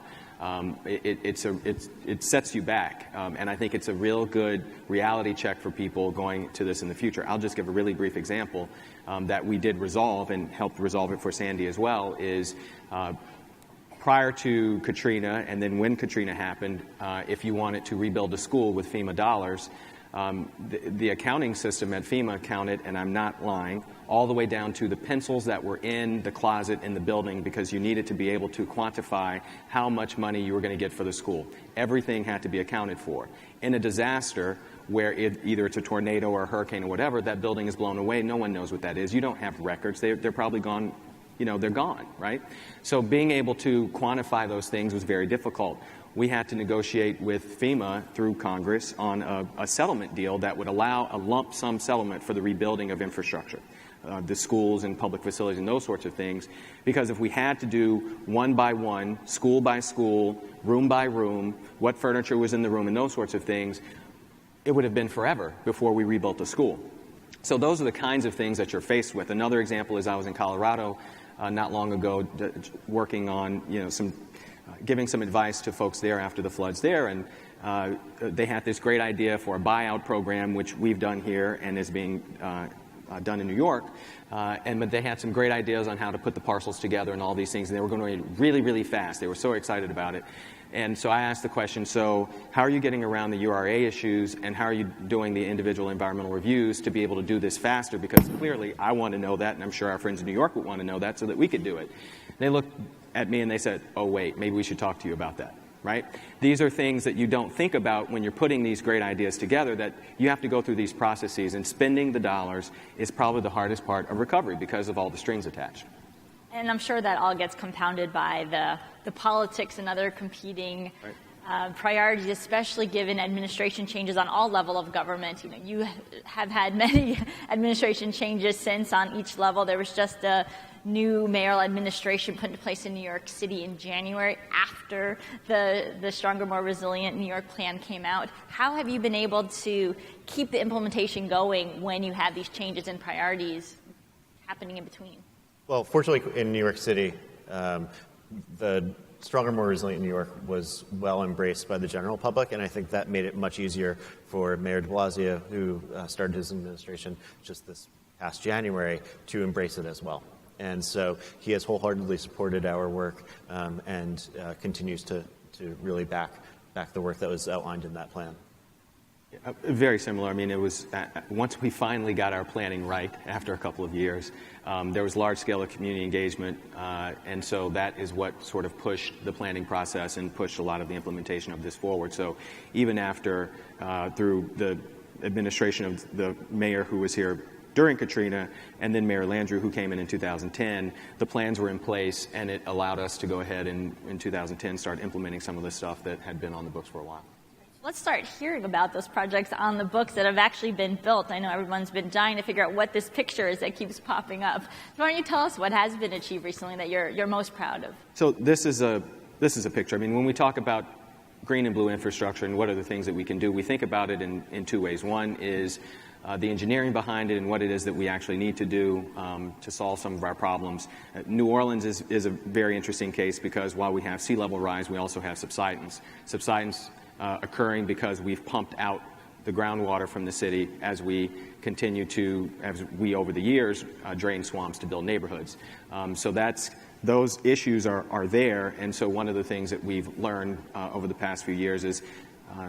it sets you back. And I think it's a real good reality check for people going to this in the future. I'll just give a really brief example that we did resolve and helped resolve it for Sandy as well is prior to Katrina, and then when Katrina happened, if you wanted to rebuild a school with FEMA dollars, the accounting system at FEMA counted, and I'm not lying, all the way down to the pencils that were in the closet in the building, because you needed to be able to quantify how much money you were going to get for the school. Everything had to be accounted for. In a disaster where either it's a tornado or a hurricane or whatever, that building is blown away. No one knows what that is. You don't have records. They're probably gone. They're gone, right? So being able to quantify those things was very difficult. We had to negotiate with FEMA through Congress on a settlement deal that would allow a lump sum settlement for the rebuilding of infrastructure, the schools and public facilities and those sorts of things. Because if we had to do one by one, school by school, room by room, what furniture was in the room and those sorts of things, it would have been forever before we rebuilt the school. So those are the kinds of things that you're faced with. Another example is I was in Colorado not long ago working on, giving some advice to folks there after the floods there, and they had this great idea for a buyout program, which we've done here and is being done in New York. But they had some great ideas on how to put the parcels together and all these things, and they were going really, really fast. They were so excited about it. And so I asked the question, so how are you getting around the URA issues, and how are you doing the individual environmental reviews to be able to do this faster? Because clearly I want to know that, and I'm sure our friends in New York would want to know that so that we could do it. They looked at me and they said, oh, wait, maybe we should talk to you about that. Right? These are things that you don't think about when you're putting these great ideas together, that you have to go through these processes, and spending the dollars is probably the hardest part of recovery because of all the strings attached. And I'm sure that all gets compounded by the politics and other competing priorities, especially given administration changes on all level of government. You have had many administration changes since on each level. There was just a new mayoral administration put into place in New York City in January after the Stronger, More Resilient New York plan came out. How have you been able to keep the implementation going when you have these changes and priorities happening in between? Well, fortunately, in New York City, the Stronger, More Resilient New York was well embraced by the general public, and I think that made it much easier for Mayor de Blasio, who started his administration just this past January, to embrace it as well. And so he has wholeheartedly supported our work and continues to really back the work that was outlined in that plan. Very similar. I mean, it was once we finally got our planning right after a couple of years, there was large scale of community engagement, and so that is what sort of pushed the planning process and pushed a lot of the implementation of this forward. So even after, through the administration of the mayor who was here during Katrina, and then Mayor Landrieu, who came in 2010, the plans were in place, and it allowed us to go ahead and in 2010 start implementing some of the stuff that had been on the books for a while. Let's start hearing about those projects on the books that have actually been built. I know everyone's been dying to figure out what this picture is that keeps popping up. So why don't you tell us what has been achieved recently that you're most proud of? So this is a picture. I mean, when we talk about green and blue infrastructure and what are the things that we can do, we think about it in two ways. One is the engineering behind it and what it is that we actually need to do to solve some of our problems. New Orleans is a very interesting case because while we have sea level rise, we also have subsidence. Subsidence occurring because we've pumped out the groundwater from the city as we continue to, over the years, drain swamps to build neighborhoods. So those issues are there, and so one of the things that we've learned over the past few years is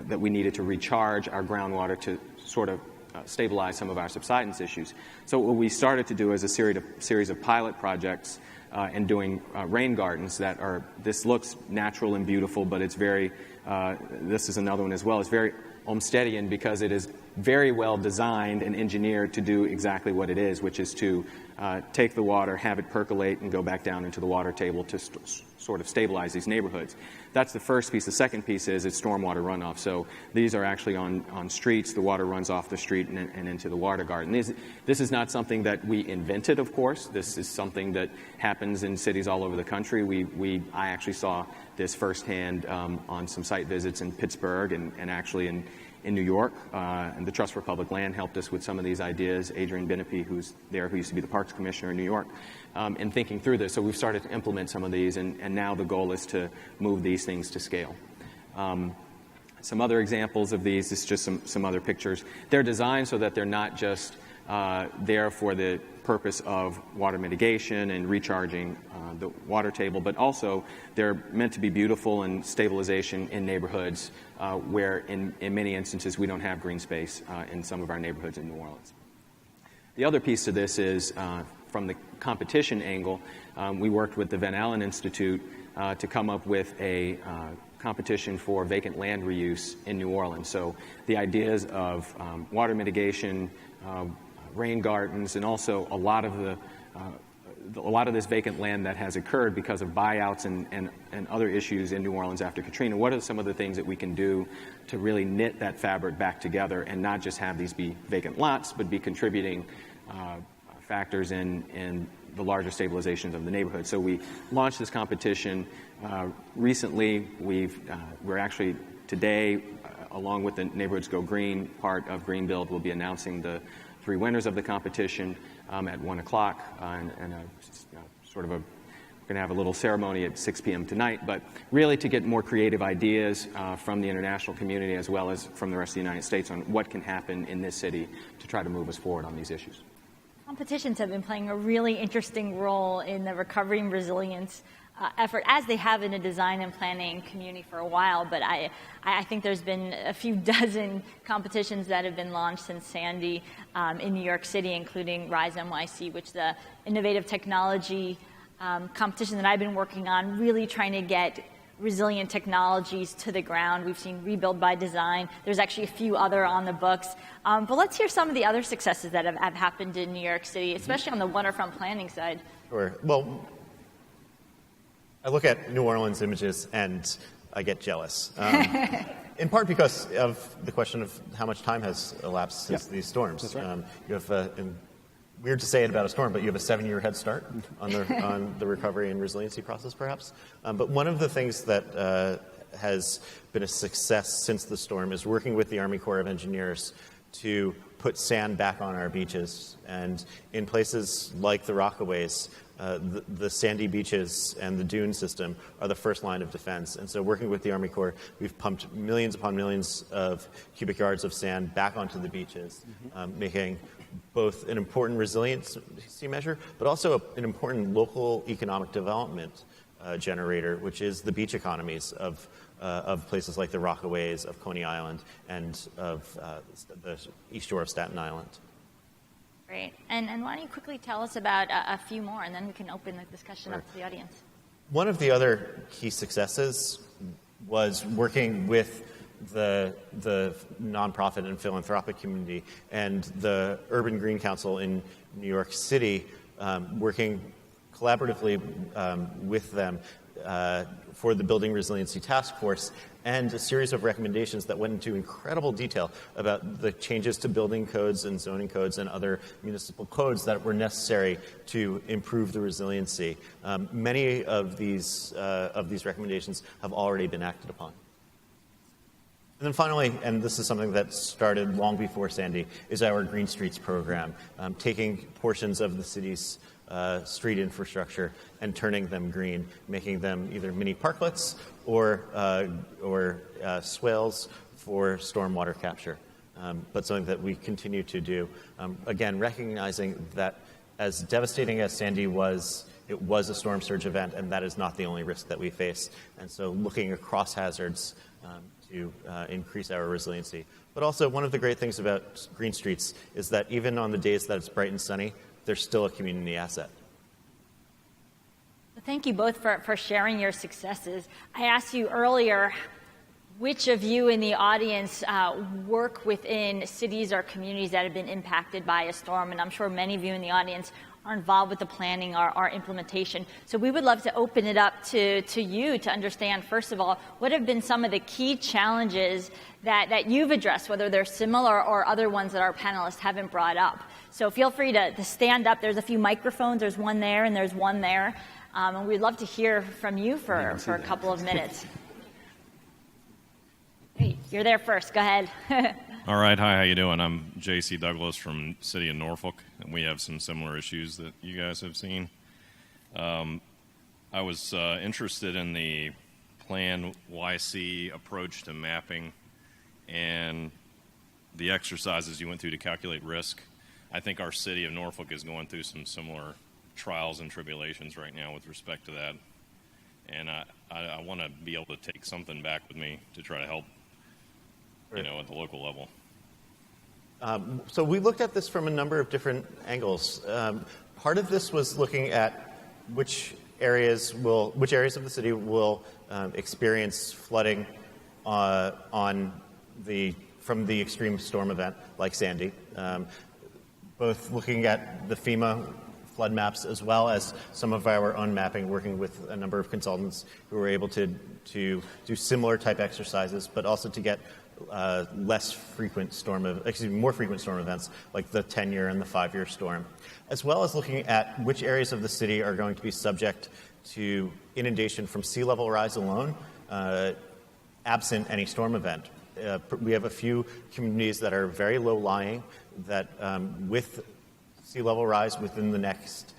that we needed to recharge our groundwater to sort of stabilize some of our subsidence issues. So what we started to do is a series of pilot projects and doing rain gardens this looks natural and beautiful, but it's very, this is another one as well, it's very Olmstedian because it is very well designed and engineered to do exactly what it is, which is to take the water, have it percolate, and go back down into the water table to sort of stabilize these neighborhoods. That's the first piece. The second piece is it's stormwater runoff. So these are actually on streets. The water runs off the street and into the water garden. This is not something that we invented, of course. This is something that happens in cities all over the country. I actually saw this firsthand on some site visits in Pittsburgh and actually in New York. And the Trust for Public Land helped us with some of these ideas. Adrian Benepe, who used to be the Parks Commissioner in New York, in thinking through this. So we've started to implement some of these, and now the goal is to move these things to scale. Some other examples of these is just some other pictures. They're designed so that they're not just there for the purpose of water mitigation and recharging the water table, but also they're meant to be beautiful and stabilization in neighborhoods where in many instances we don't have green space in some of our neighborhoods in New Orleans. The other piece to this is from the competition angle, we worked with the Van Allen Institute to come up with a competition for vacant land reuse in New Orleans. So the ideas of water mitigation, rain gardens, and also a lot of this vacant land that has occurred because of buyouts and other issues in New Orleans after Katrina. What are some of the things that we can do to really knit that fabric back together and not just have these be vacant lots, but be contributing factors in the larger stabilizations of the neighborhood? So we launched this competition recently. We're actually today along with the Neighborhoods Go Green part of Green Build, we'll be announcing the 3 winners of the competition at 1 o'clock, and we're going to have a little ceremony at 6 p.m. tonight, but really to get more creative ideas from the international community as well as from the rest of the United States on what can happen in this city to try to move us forward on these issues. Competitions have been playing a really interesting role in the recovery and resilience effort, as they have in the design and planning community for a while, but I think there's been a few dozen competitions that have been launched since Sandy in New York City, including Rise NYC, which is the innovative technology competition that I've been working on, really trying to get resilient technologies to the ground. We've seen Rebuild by Design. There's actually a few other on the books. But let's hear some of the other successes that have happened in New York City, especially on the waterfront planning side. Sure. Well, I look at New Orleans images and I get jealous, in part because of the question of how much time has elapsed since these storms. That's right. You have weird to say it about a storm, but you have a 7-year head start on the recovery and resiliency process, perhaps. But one of the things that has been a success since the storm is working with the Army Corps of Engineers to put sand back on our beaches. And in places like the Rockaways, the sandy beaches and the dune system are the first line of defense. And so working with the Army Corps, we've pumped millions upon millions of cubic yards of sand back onto the beaches, making both an important resiliency measure, but also an important local economic development generator, which is the beach economies of places like the Rockaways, of Coney Island, and of the East Shore of Staten Island. Great. And why don't you quickly tell us about a few more, and then we can open the discussion up to the audience. One of the other key successes was working with the nonprofit and philanthropic community and the Urban Green Council in New York City, working collaboratively with them for the Building Resiliency Task Force, and a series of recommendations that went into incredible detail about the changes to building codes and zoning codes and other municipal codes that were necessary to improve the resiliency. Many of these recommendations have already been acted upon. And then finally, and this is something that started long before Sandy, is our Green Streets program, taking portions of the city's street infrastructure and turning them green, making them either mini parklets or swales for stormwater capture. But something that we continue to do. Again, recognizing that as devastating as Sandy was, it was a storm surge event, and that is not the only risk that we face. And so looking across hazards to increase our resiliency. But also, one of the great things about Green Streets is that even on the days that it's bright and sunny, they're still a community asset. Thank you both for sharing your successes. I asked you earlier, which of you in the audience work within cities or communities that have been impacted by a storm? And I'm sure many of you in the audience are involved with the planning or implementation. So we would love to open it up to you to understand, first of all, what have been some of the key challenges that you've addressed, whether they're similar or other ones that our panelists haven't brought up. So feel free to stand up. There's a few microphones. There's one there and there's one there. And we'd love to hear from you for a couple of minutes. Hey, you're there first. Go ahead. All right. Hi, how you doing? I'm J.C. Douglas from City of Norfolk, and we have some similar issues that you guys have seen. I was interested in the Plan YC approach to mapping and the exercises you went through to calculate risk. I think our City of Norfolk is going through some similar trials and tribulations right now with respect to that. And I want to be able to take something back with me to try to help, at the local level. So we looked at this from a number of different angles. Part of this was looking at which areas of the city will experience flooding from the extreme storm event like Sandy. Both looking at the FEMA flood maps as well as some of our own mapping, working with a number of consultants who were able to do similar type exercises, but also to get more frequent storm events like the 10-year and the 5-year storm, as well as looking at which areas of the city are going to be subject to inundation from sea level rise alone, absent any storm event. we have a few communities that are very low-lying that with sea level rise within the next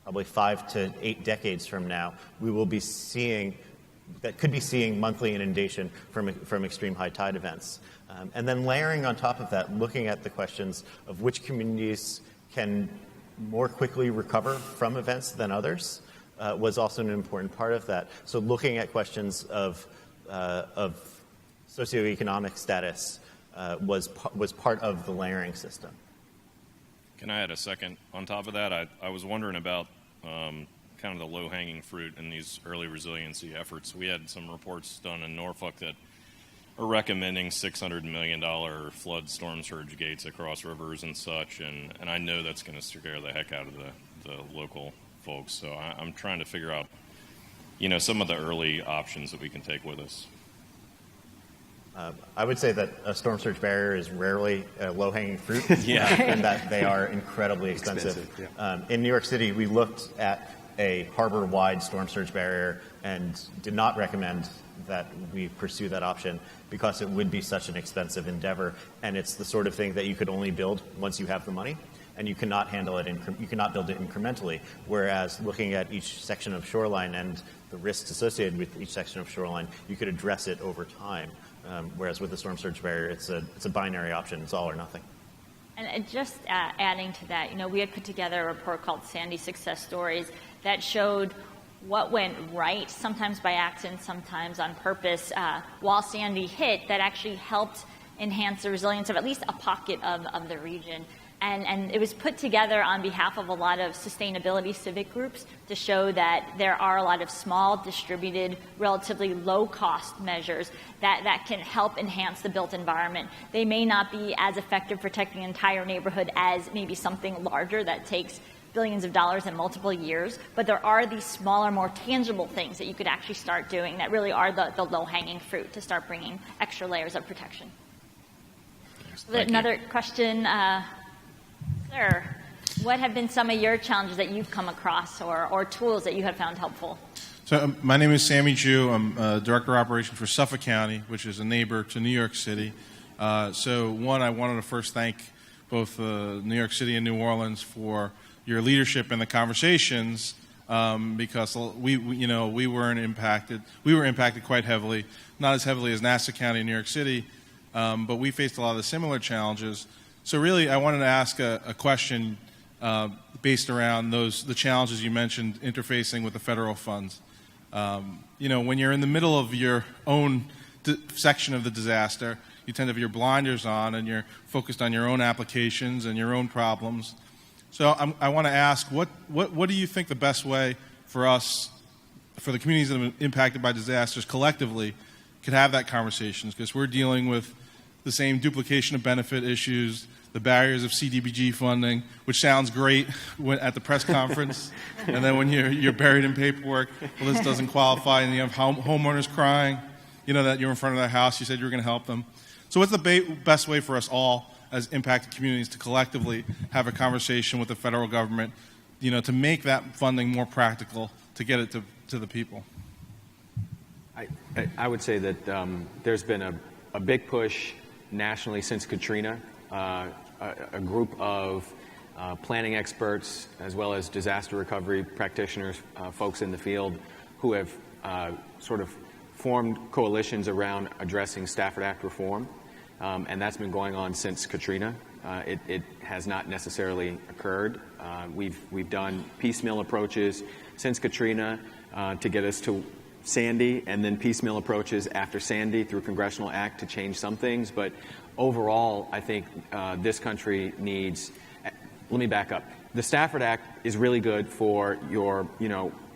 probably 5 to 8 decades from now, we will be seeing monthly inundation from extreme high tide events. And then layering on top of that, looking at the questions of which communities can more quickly recover from events than others was also an important part of that. So looking at questions of socioeconomic status was part of the layering system. Can I add a second on top of that? I was wondering about kind of the low-hanging fruit in these early resiliency efforts. We had some reports done in Norfolk that are recommending $600 million flood storm surge gates across rivers and such, and I know that's going to scare the heck out of the local folks. So I'm trying to figure out, some of the early options that we can take with us. I would say that a storm surge barrier is rarely a low-hanging fruit, Yeah. and that they are incredibly expensive. Yeah. In New York City, we looked at a harbor-wide storm surge barrier and did not recommend that we pursue that option because it would be such an expensive endeavor, and it's the sort of thing that you could only build once you have the money, and you cannot handle it. You cannot build it incrementally. Whereas looking at each section of shoreline and the risks associated with each section of shoreline, you could address it over time. Whereas with the storm surge barrier, it's a binary option. It's all or nothing. And just adding to that, we had put together a report called Sandy Success Stories that showed what went right, sometimes by accident, sometimes on purpose, while Sandy hit, that actually helped enhance the resilience of at least a pocket of the region. And it was put together on behalf of a lot of sustainability civic groups to show that there are a lot of small, distributed, relatively low-cost measures that can help enhance the built environment. They may not be as effective protecting an entire neighborhood as maybe something larger that takes billions of dollars in multiple years, but there are these smaller, more tangible things that you could actually start doing that really are the low-hanging fruit to start bringing extra layers of protection. Another question. Sir, what have been some of your challenges that you've come across or tools that you have found helpful? So my name is Sammy Jew. I'm Director of Operations for Suffolk County, which is a neighbor to New York City. I wanted to first thank both New York City and New Orleans for your leadership in the conversations because we were impacted quite heavily, not as heavily as Nassau County and New York City, but we faced a lot of the similar challenges. So really, I wanted to ask a question based around the challenges you mentioned interfacing with the federal funds. When you're in the middle of your own section of the disaster, you tend to have your blinders on and you're focused on your own applications and your own problems. So I want to ask, what do you think the best way for us, for the communities that have been impacted by disasters collectively, could have that conversation? Because we're dealing with the same duplication of benefit issues, the barriers of CDBG funding, which sounds great at the press conference, and then when you're buried in paperwork, well, this doesn't qualify, and you have homeowners crying, that you're in front of their house, you said you were going to help them. So what's the best way for us all as impacted communities to collectively have a conversation with the federal government, to make that funding more practical, to get it to the people? I would say that there's been a big push nationally since Katrina. A group of planning experts as well as disaster recovery practitioners, folks in the field who have sort of formed coalitions around addressing Stafford Act reform, and that's been going on since Katrina. It has not necessarily occurred. We've done piecemeal approaches since Katrina to get us to Sandy, and then piecemeal approaches after Sandy through congressional act to change some things. But overall, I think this country needs, let me back up. The Stafford Act is really good for your,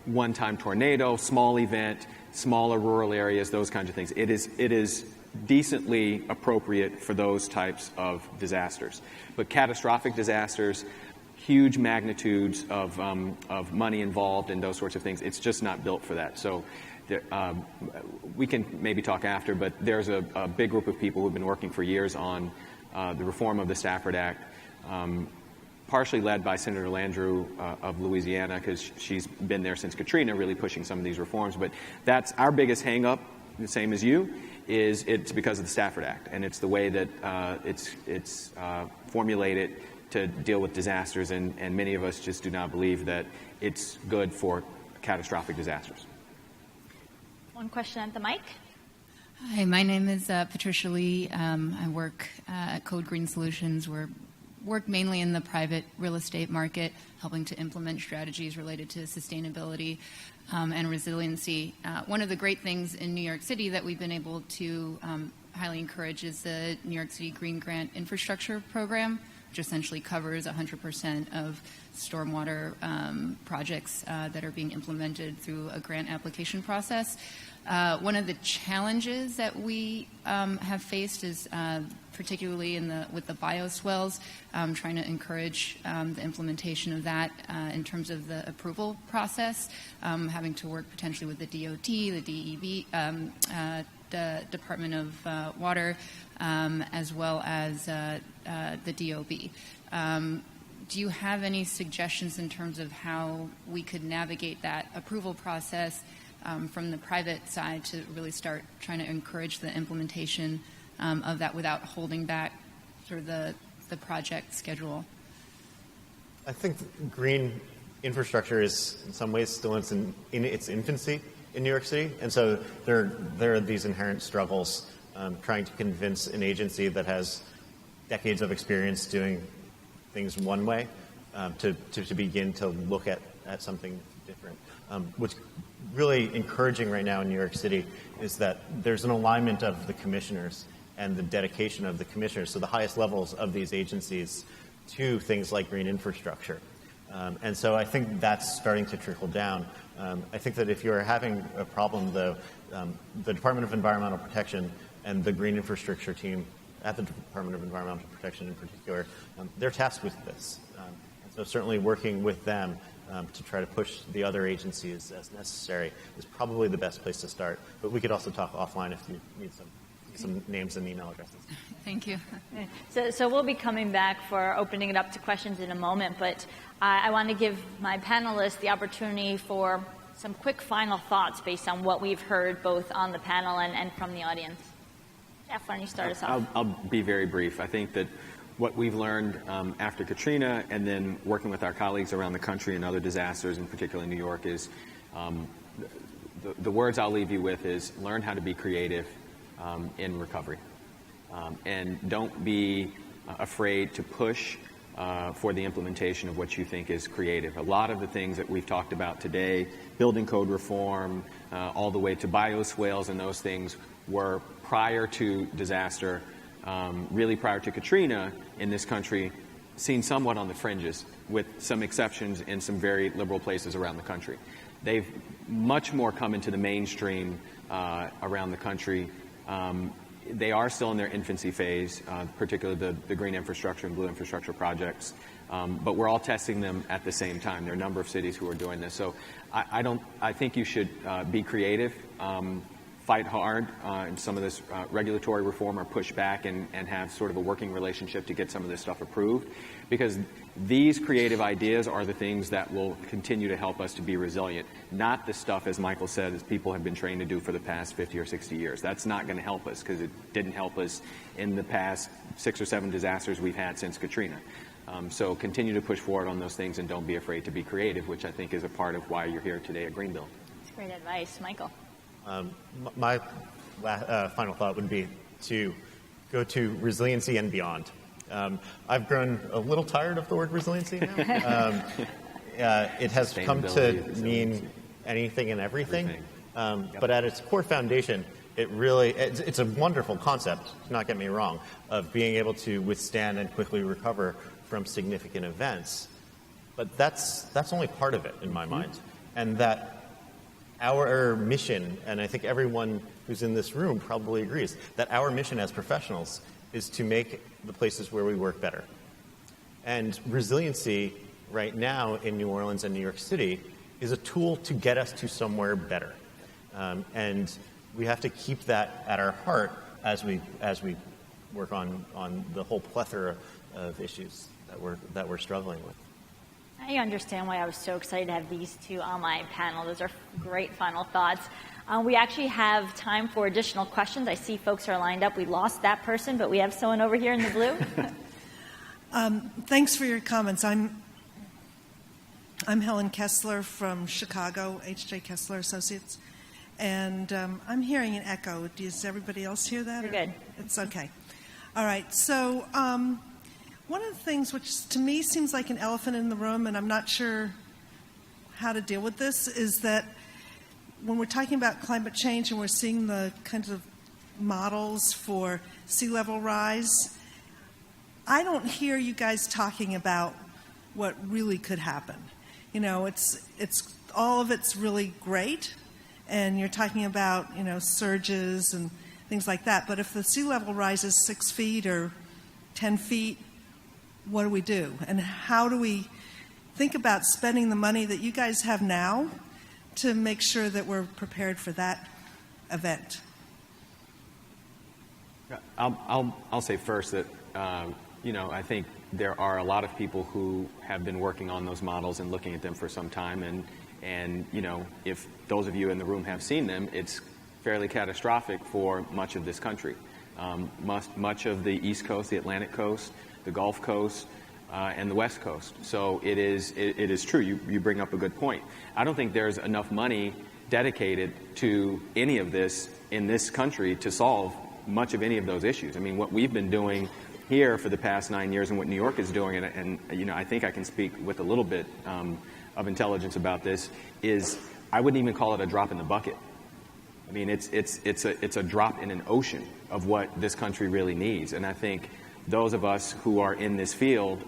one-time tornado, small event, smaller rural areas, those kinds of things. It is decently appropriate for those types of disasters. But catastrophic disasters, huge magnitudes of money involved in those sorts of things, it's just not built for that. So we can maybe talk after, but there's a big group of people who've been working for years on the reform of the Stafford Act, partially led by Senator Landrieu of Louisiana, because she's been there since Katrina, really pushing some of these reforms. But that's our biggest hang-up, the same as you, it's because of the Stafford Act, and it's the way that it's formulated to deal with disasters, and many of us just do not believe that it's good for catastrophic disasters. One question at the mic. Hi, my name is Patricia Lee. I work at Code Green Solutions. We work mainly in the private real estate market, helping to implement strategies related to sustainability and resiliency. One of the great things in New York City that we've been able to highly encourage is the New York City Green Grant Infrastructure Program, which essentially covers 100% of stormwater projects that are being implemented through a grant application process. One of the challenges that we have faced is particularly with the bioswales, trying to encourage the implementation of that in terms of the approval process, having to work potentially with the DOT, the DEV, the Department of Water, as well as the DOB. Do you have any suggestions in terms of how we could navigate that approval process from the private side to really start trying to encourage the implementation of that without holding back sort of the project schedule? I think green infrastructure is in some ways still in its infancy in New York City, and so there are these inherent struggles trying to convince an agency that has decades of experience doing things one way to begin to look at something different. What's really encouraging right now in New York City is that there's an alignment of the commissioners and the dedication of the commissioners, so the highest levels of these agencies, to things like green infrastructure. And so I think that's starting to trickle down. I think that if you're having a problem, though, the Department of Environmental Protection and the green infrastructure team at the Department of Environmental Protection in particular, they're tasked with this. And so certainly working with them to try to push the other agencies as necessary is probably the best place to start. But we could also talk offline if you need some names and email addresses. Thank you. So we'll be coming back for opening it up to questions in a moment, but I want to give my panelists the opportunity for some quick final thoughts based on what we've heard both on the panel and from the audience. Jeff, why don't you start us off? I'll be very brief. I think that what we've learned after Katrina and then working with our colleagues around the country and other disasters, in particular in New York, is the words I'll leave you with is learn how to be creative in recovery. And don't be afraid to push for the implementation of what you think is creative. A lot of the things that we've talked about today, building code reform, all the way to bioswales and those things, were prior to disaster, really prior to Katrina in this country, seen somewhat on the fringes, with some exceptions in some very liberal places around the country. They've much more come into the mainstream around the country. They are still in their infancy phase, particularly the green infrastructure and blue infrastructure projects, but we're all testing them at the same time. There are a number of cities who are doing this. So I think you should be creative, fight hard in some of this regulatory reform, or push back and have sort of a working relationship to get some of this stuff approved, because these creative ideas are the things that will continue to help us to be resilient, not the stuff, as Michael said, as people have been trained to do for the past 50 or 60 years. That's not going to help us, because it didn't help us in the past 6 or 7 disasters we've had since Katrina. So continue to push forward on those things, and don't be afraid to be creative, which I think is a part of why you're here today at Greenville. That's great advice. Michael? My final thought would be to go to resiliency and beyond. I've grown a little tired of the word resiliency now. It has come to mean anything and everything. But at its core foundation, it's a wonderful concept, do not get me wrong, of being able to withstand and quickly recover from significant events. But that's only part of it in my mind. And that our mission, and I think everyone who's in this room probably agrees, that our mission as professionals is to make the places where we work better. And resiliency right now in New Orleans and New York City is a tool to get us to somewhere better. And we have to keep that at our heart as we work on the whole plethora of issues that we're struggling with. Now you understand why I was so excited to have these two on my panel. Those are great final thoughts. We actually have time for additional questions. I see folks are lined up. We lost that person, but we have someone over here in the blue. Thanks for your comments. I'm Helen Kessler from Chicago, H.J. Kessler Associates, and I'm hearing an echo. Does everybody else hear that? You're good. It's okay. All right. So one of the things which to me seems like an elephant in the room, and I'm not sure how to deal with this, is that when we're talking about climate change and we're seeing the kinds of models for sea level rise, I don't hear you guys talking about what really could happen. You know, it's all of it's really great, and you're talking about, you know, surges and things like that. But if the sea level rises 6 feet or 10 feet, what do we do? And how do we think about spending the money that you guys have now to make sure that we're prepared for that event? I'll say first that, you know, I think there are a lot of people who have been working on those models and looking at them for some time. And you know, if those of you in the room have seen them, it's fairly catastrophic for much of this country. Much of the East Coast, the Atlantic Coast, the Gulf Coast, and the West Coast. So it is true. You bring up a good point. I don't think there's enough money dedicated to any of this in this country to solve much of any of those issues. I mean, what we've been doing here for the past 9 years and what New York is doing, and you know, I think I can speak with a little bit of intelligence about this, is I wouldn't even call it a drop in the bucket. I mean, it's a drop in an ocean of what this country really needs. And I think those of us who are in this field,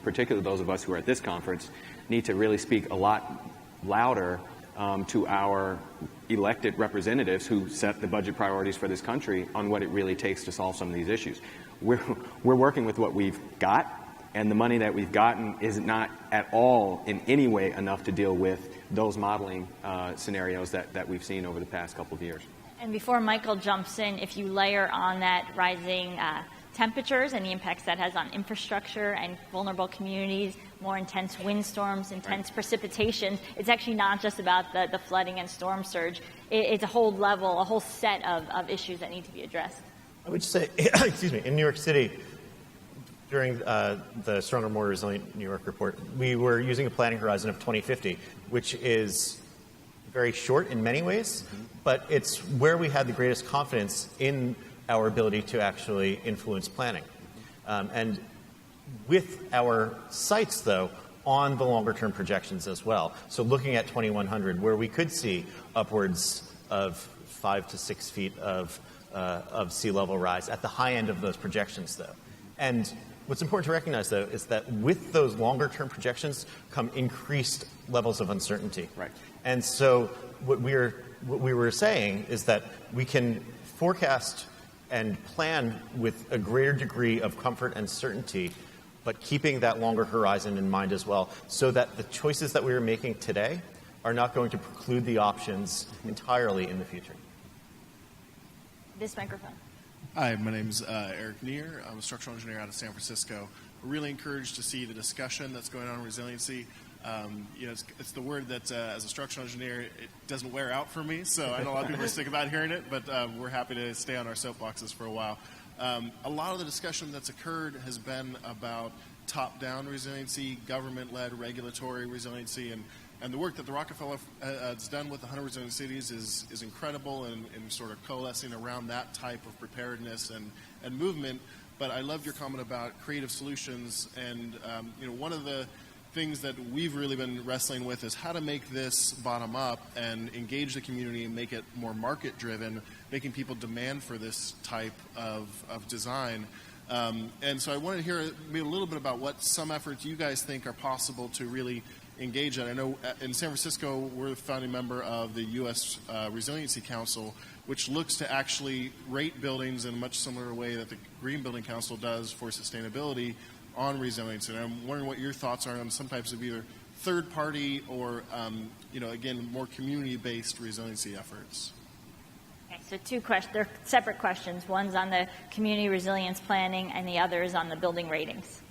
particularly those of us who are at this conference, need to really speak a lot louder to our elected representatives who set the budget priorities for this country on what it really takes to solve some of these issues. We're working with what we've got, and the money that we've gotten is not at all in any way enough to deal with those modeling scenarios that we've seen over the past couple of years. And before Michael jumps in, if you layer on that rising temperatures and the impacts that has on infrastructure and vulnerable communities, more intense windstorms, intense precipitation, it's actually not just about the flooding and storm surge. It's a whole level, a whole set of issues that need to be addressed. I would say, excuse me, in New York City, during the Stronger, More Resilient New York report, we were using a planning horizon of 2050, which is very short in many ways, but it's where we had the greatest confidence in our ability to actually influence planning. And with our sights, though, on the longer-term projections as well. So looking at 2100, where we could see upwards of 5 to 6 feet of sea level rise at the high end of those projections, though. And what's important to recognize, though, is that with those longer-term projections come increased levels of uncertainty. Right. And so what we were saying is that we can forecast and plan with a greater degree of comfort and certainty, but keeping that longer horizon in mind as well, so that the choices that we are making today are not going to preclude the options entirely in the future. This microphone. Hi, my name's Eric Neer. I'm a structural engineer out of San Francisco. We're really encouraged to see the discussion that's going on in resiliency. You know, it's the word that, as a structural engineer, it doesn't wear out for me, so I know a lot of people are sick about hearing it, but we're happy to stay on our soapboxes for a while. A lot of the discussion that's occurred has been about top-down resiliency, government-led regulatory resiliency, and the work that the Rockefeller has done with the 100 Resilient Cities is incredible and sort of coalescing around that type of preparedness and movement. But I loved your comment about creative solutions, and you know, one of the things that we've really been wrestling with is how to make this bottom up and engage the community and make it more market driven, making people demand for this type of design. And so I wanted to hear maybe a little bit about what some efforts you guys think are possible to really engage in. I know in San Francisco, we're the founding member of the U.S. Resiliency Council, which looks to actually rate buildings in a much similar way that the Green Building Council does for sustainability on resilience. And I'm wondering what your thoughts are on some types of either third-party or, you know, again, more community-based resiliency efforts. Okay, so two questions. They're separate questions. One's on the community resilience planning, and the other is on the building ratings.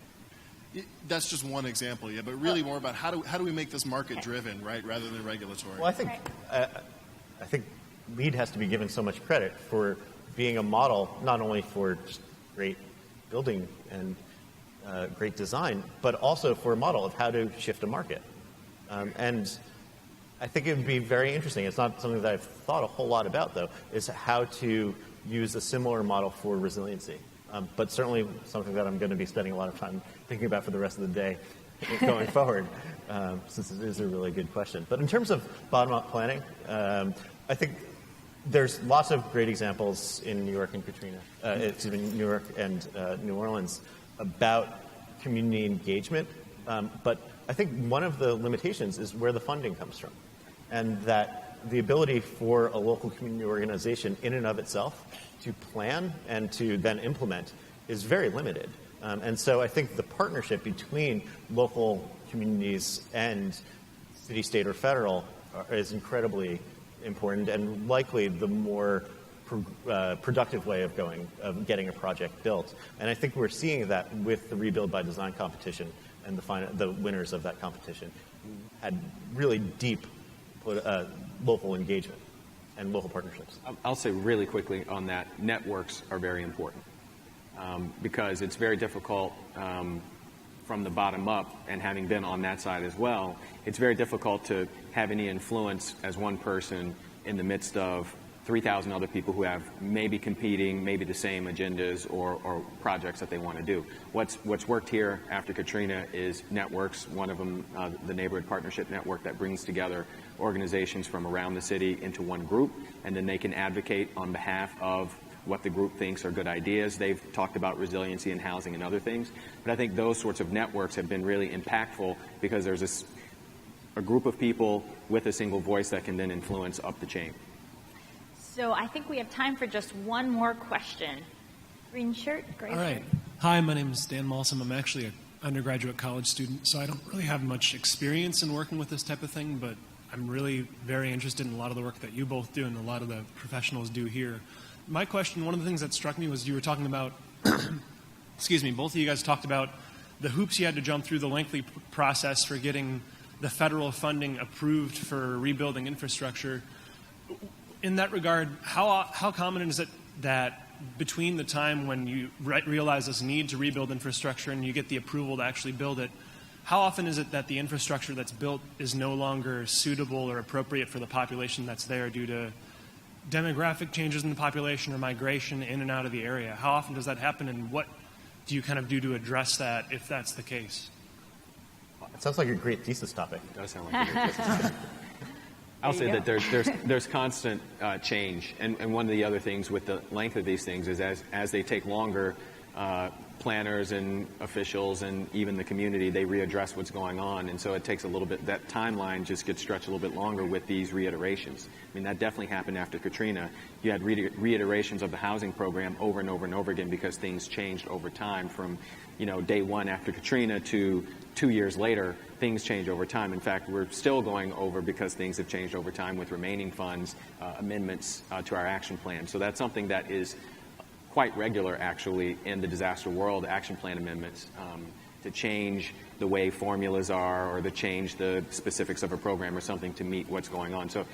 That's just one example, yeah, but really more about how do we make this market-driven, right, rather than regulatory. Well, I think LEED has to be given so much credit for being a model, not only for just great building and great design, but also for a model of how to shift a market. And I think it would be very interesting. It's not something that I've thought a whole lot about, though, is how to use a similar model for resiliency. But certainly something that I'm going to be spending a lot of time thinking about for the rest of the day going forward, since it is a really good question. But in terms of bottom-up planning, I think there's lots of great examples in New York and New York and New Orleans about community engagement. But I think one of the limitations is where the funding comes from, and that the ability for a local community organization in and of itself to plan and to then implement is very limited. And so I think the partnership between local communities and city, state, or federal is incredibly important and likely the more productive way of getting a project built. And I think we're seeing that with the Rebuild by Design competition, and the winners of that competition had really deep local engagement and local partnerships. I'll say really quickly on that, networks are very important because it's very difficult from the bottom up, and having been on that side as well, it's very difficult to have any influence as one person in the midst of 3,000 other people who have maybe competing, maybe the same agendas or projects that they want to do. What's worked here after Katrina is networks. One of them, the Neighborhood Partnership Network, that brings together organizations from around the city into one group, and then they can advocate on behalf of what the group thinks are good ideas. They've talked about resiliency and housing and other things, but I think those sorts of networks have been really impactful because there's a group of people with a single voice that can then influence up the chain. So I think we have time for just one more question. Green shirt, gray shirt. All right. Hi, my name is Dan Malsum. I'm actually an undergraduate college student, so I don't really have much experience in working with this type of thing, but I'm really very interested in a lot of the work that you both do and a lot of the professionals do here. My question, one of the things that struck me was you were talking about, excuse me, both of you guys talked about the hoops you had to jump through, the lengthy process for getting the federal funding approved for rebuilding infrastructure. In that regard, how common is it that between the time when you realize this need to rebuild infrastructure and you get the approval to actually build it, how often is it that the infrastructure that's built is no longer suitable or appropriate for the population that's there due to demographic changes in the population or migration in and out of the area? How often does that happen, and what do you kind of do to address that if that's the case? It sounds like a great thesis topic. It does sound like a great thesis topic. I'll say that there's constant change, and one of the other things with the length of these things is as they take longer, planners and officials and even the community, they readdress what's going on, and so it takes a little bit, that timeline just gets stretched a little bit longer with these reiterations. I mean, that definitely happened after Katrina. You had reiterations of the housing program over and over and over again because things changed over time from, day one after Katrina to 2 years later. Things change over time. In fact, we're still going over because things have changed over time with remaining funds, amendments to our action plan. So that's something that is quite regular, actually, in the disaster world, action plan amendments, to change the way formulas are or to change the specifics of a program or something to meet what's going on. So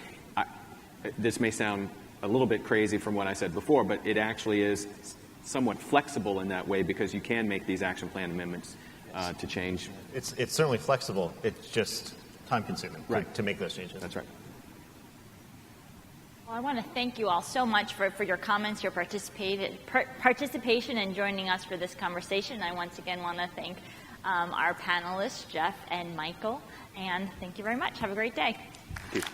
this may sound a little bit crazy from what I said before, but it actually is somewhat flexible in that way because you can make these action plan amendments to change. It's certainly flexible. It's just time-consuming to make those changes. That's right. Well, I want to thank you all so much for your comments, your participation, and joining us for this conversation. I once again want to thank our panelists, Jeff and Michael, and thank you very much. Have a great day. Thank you.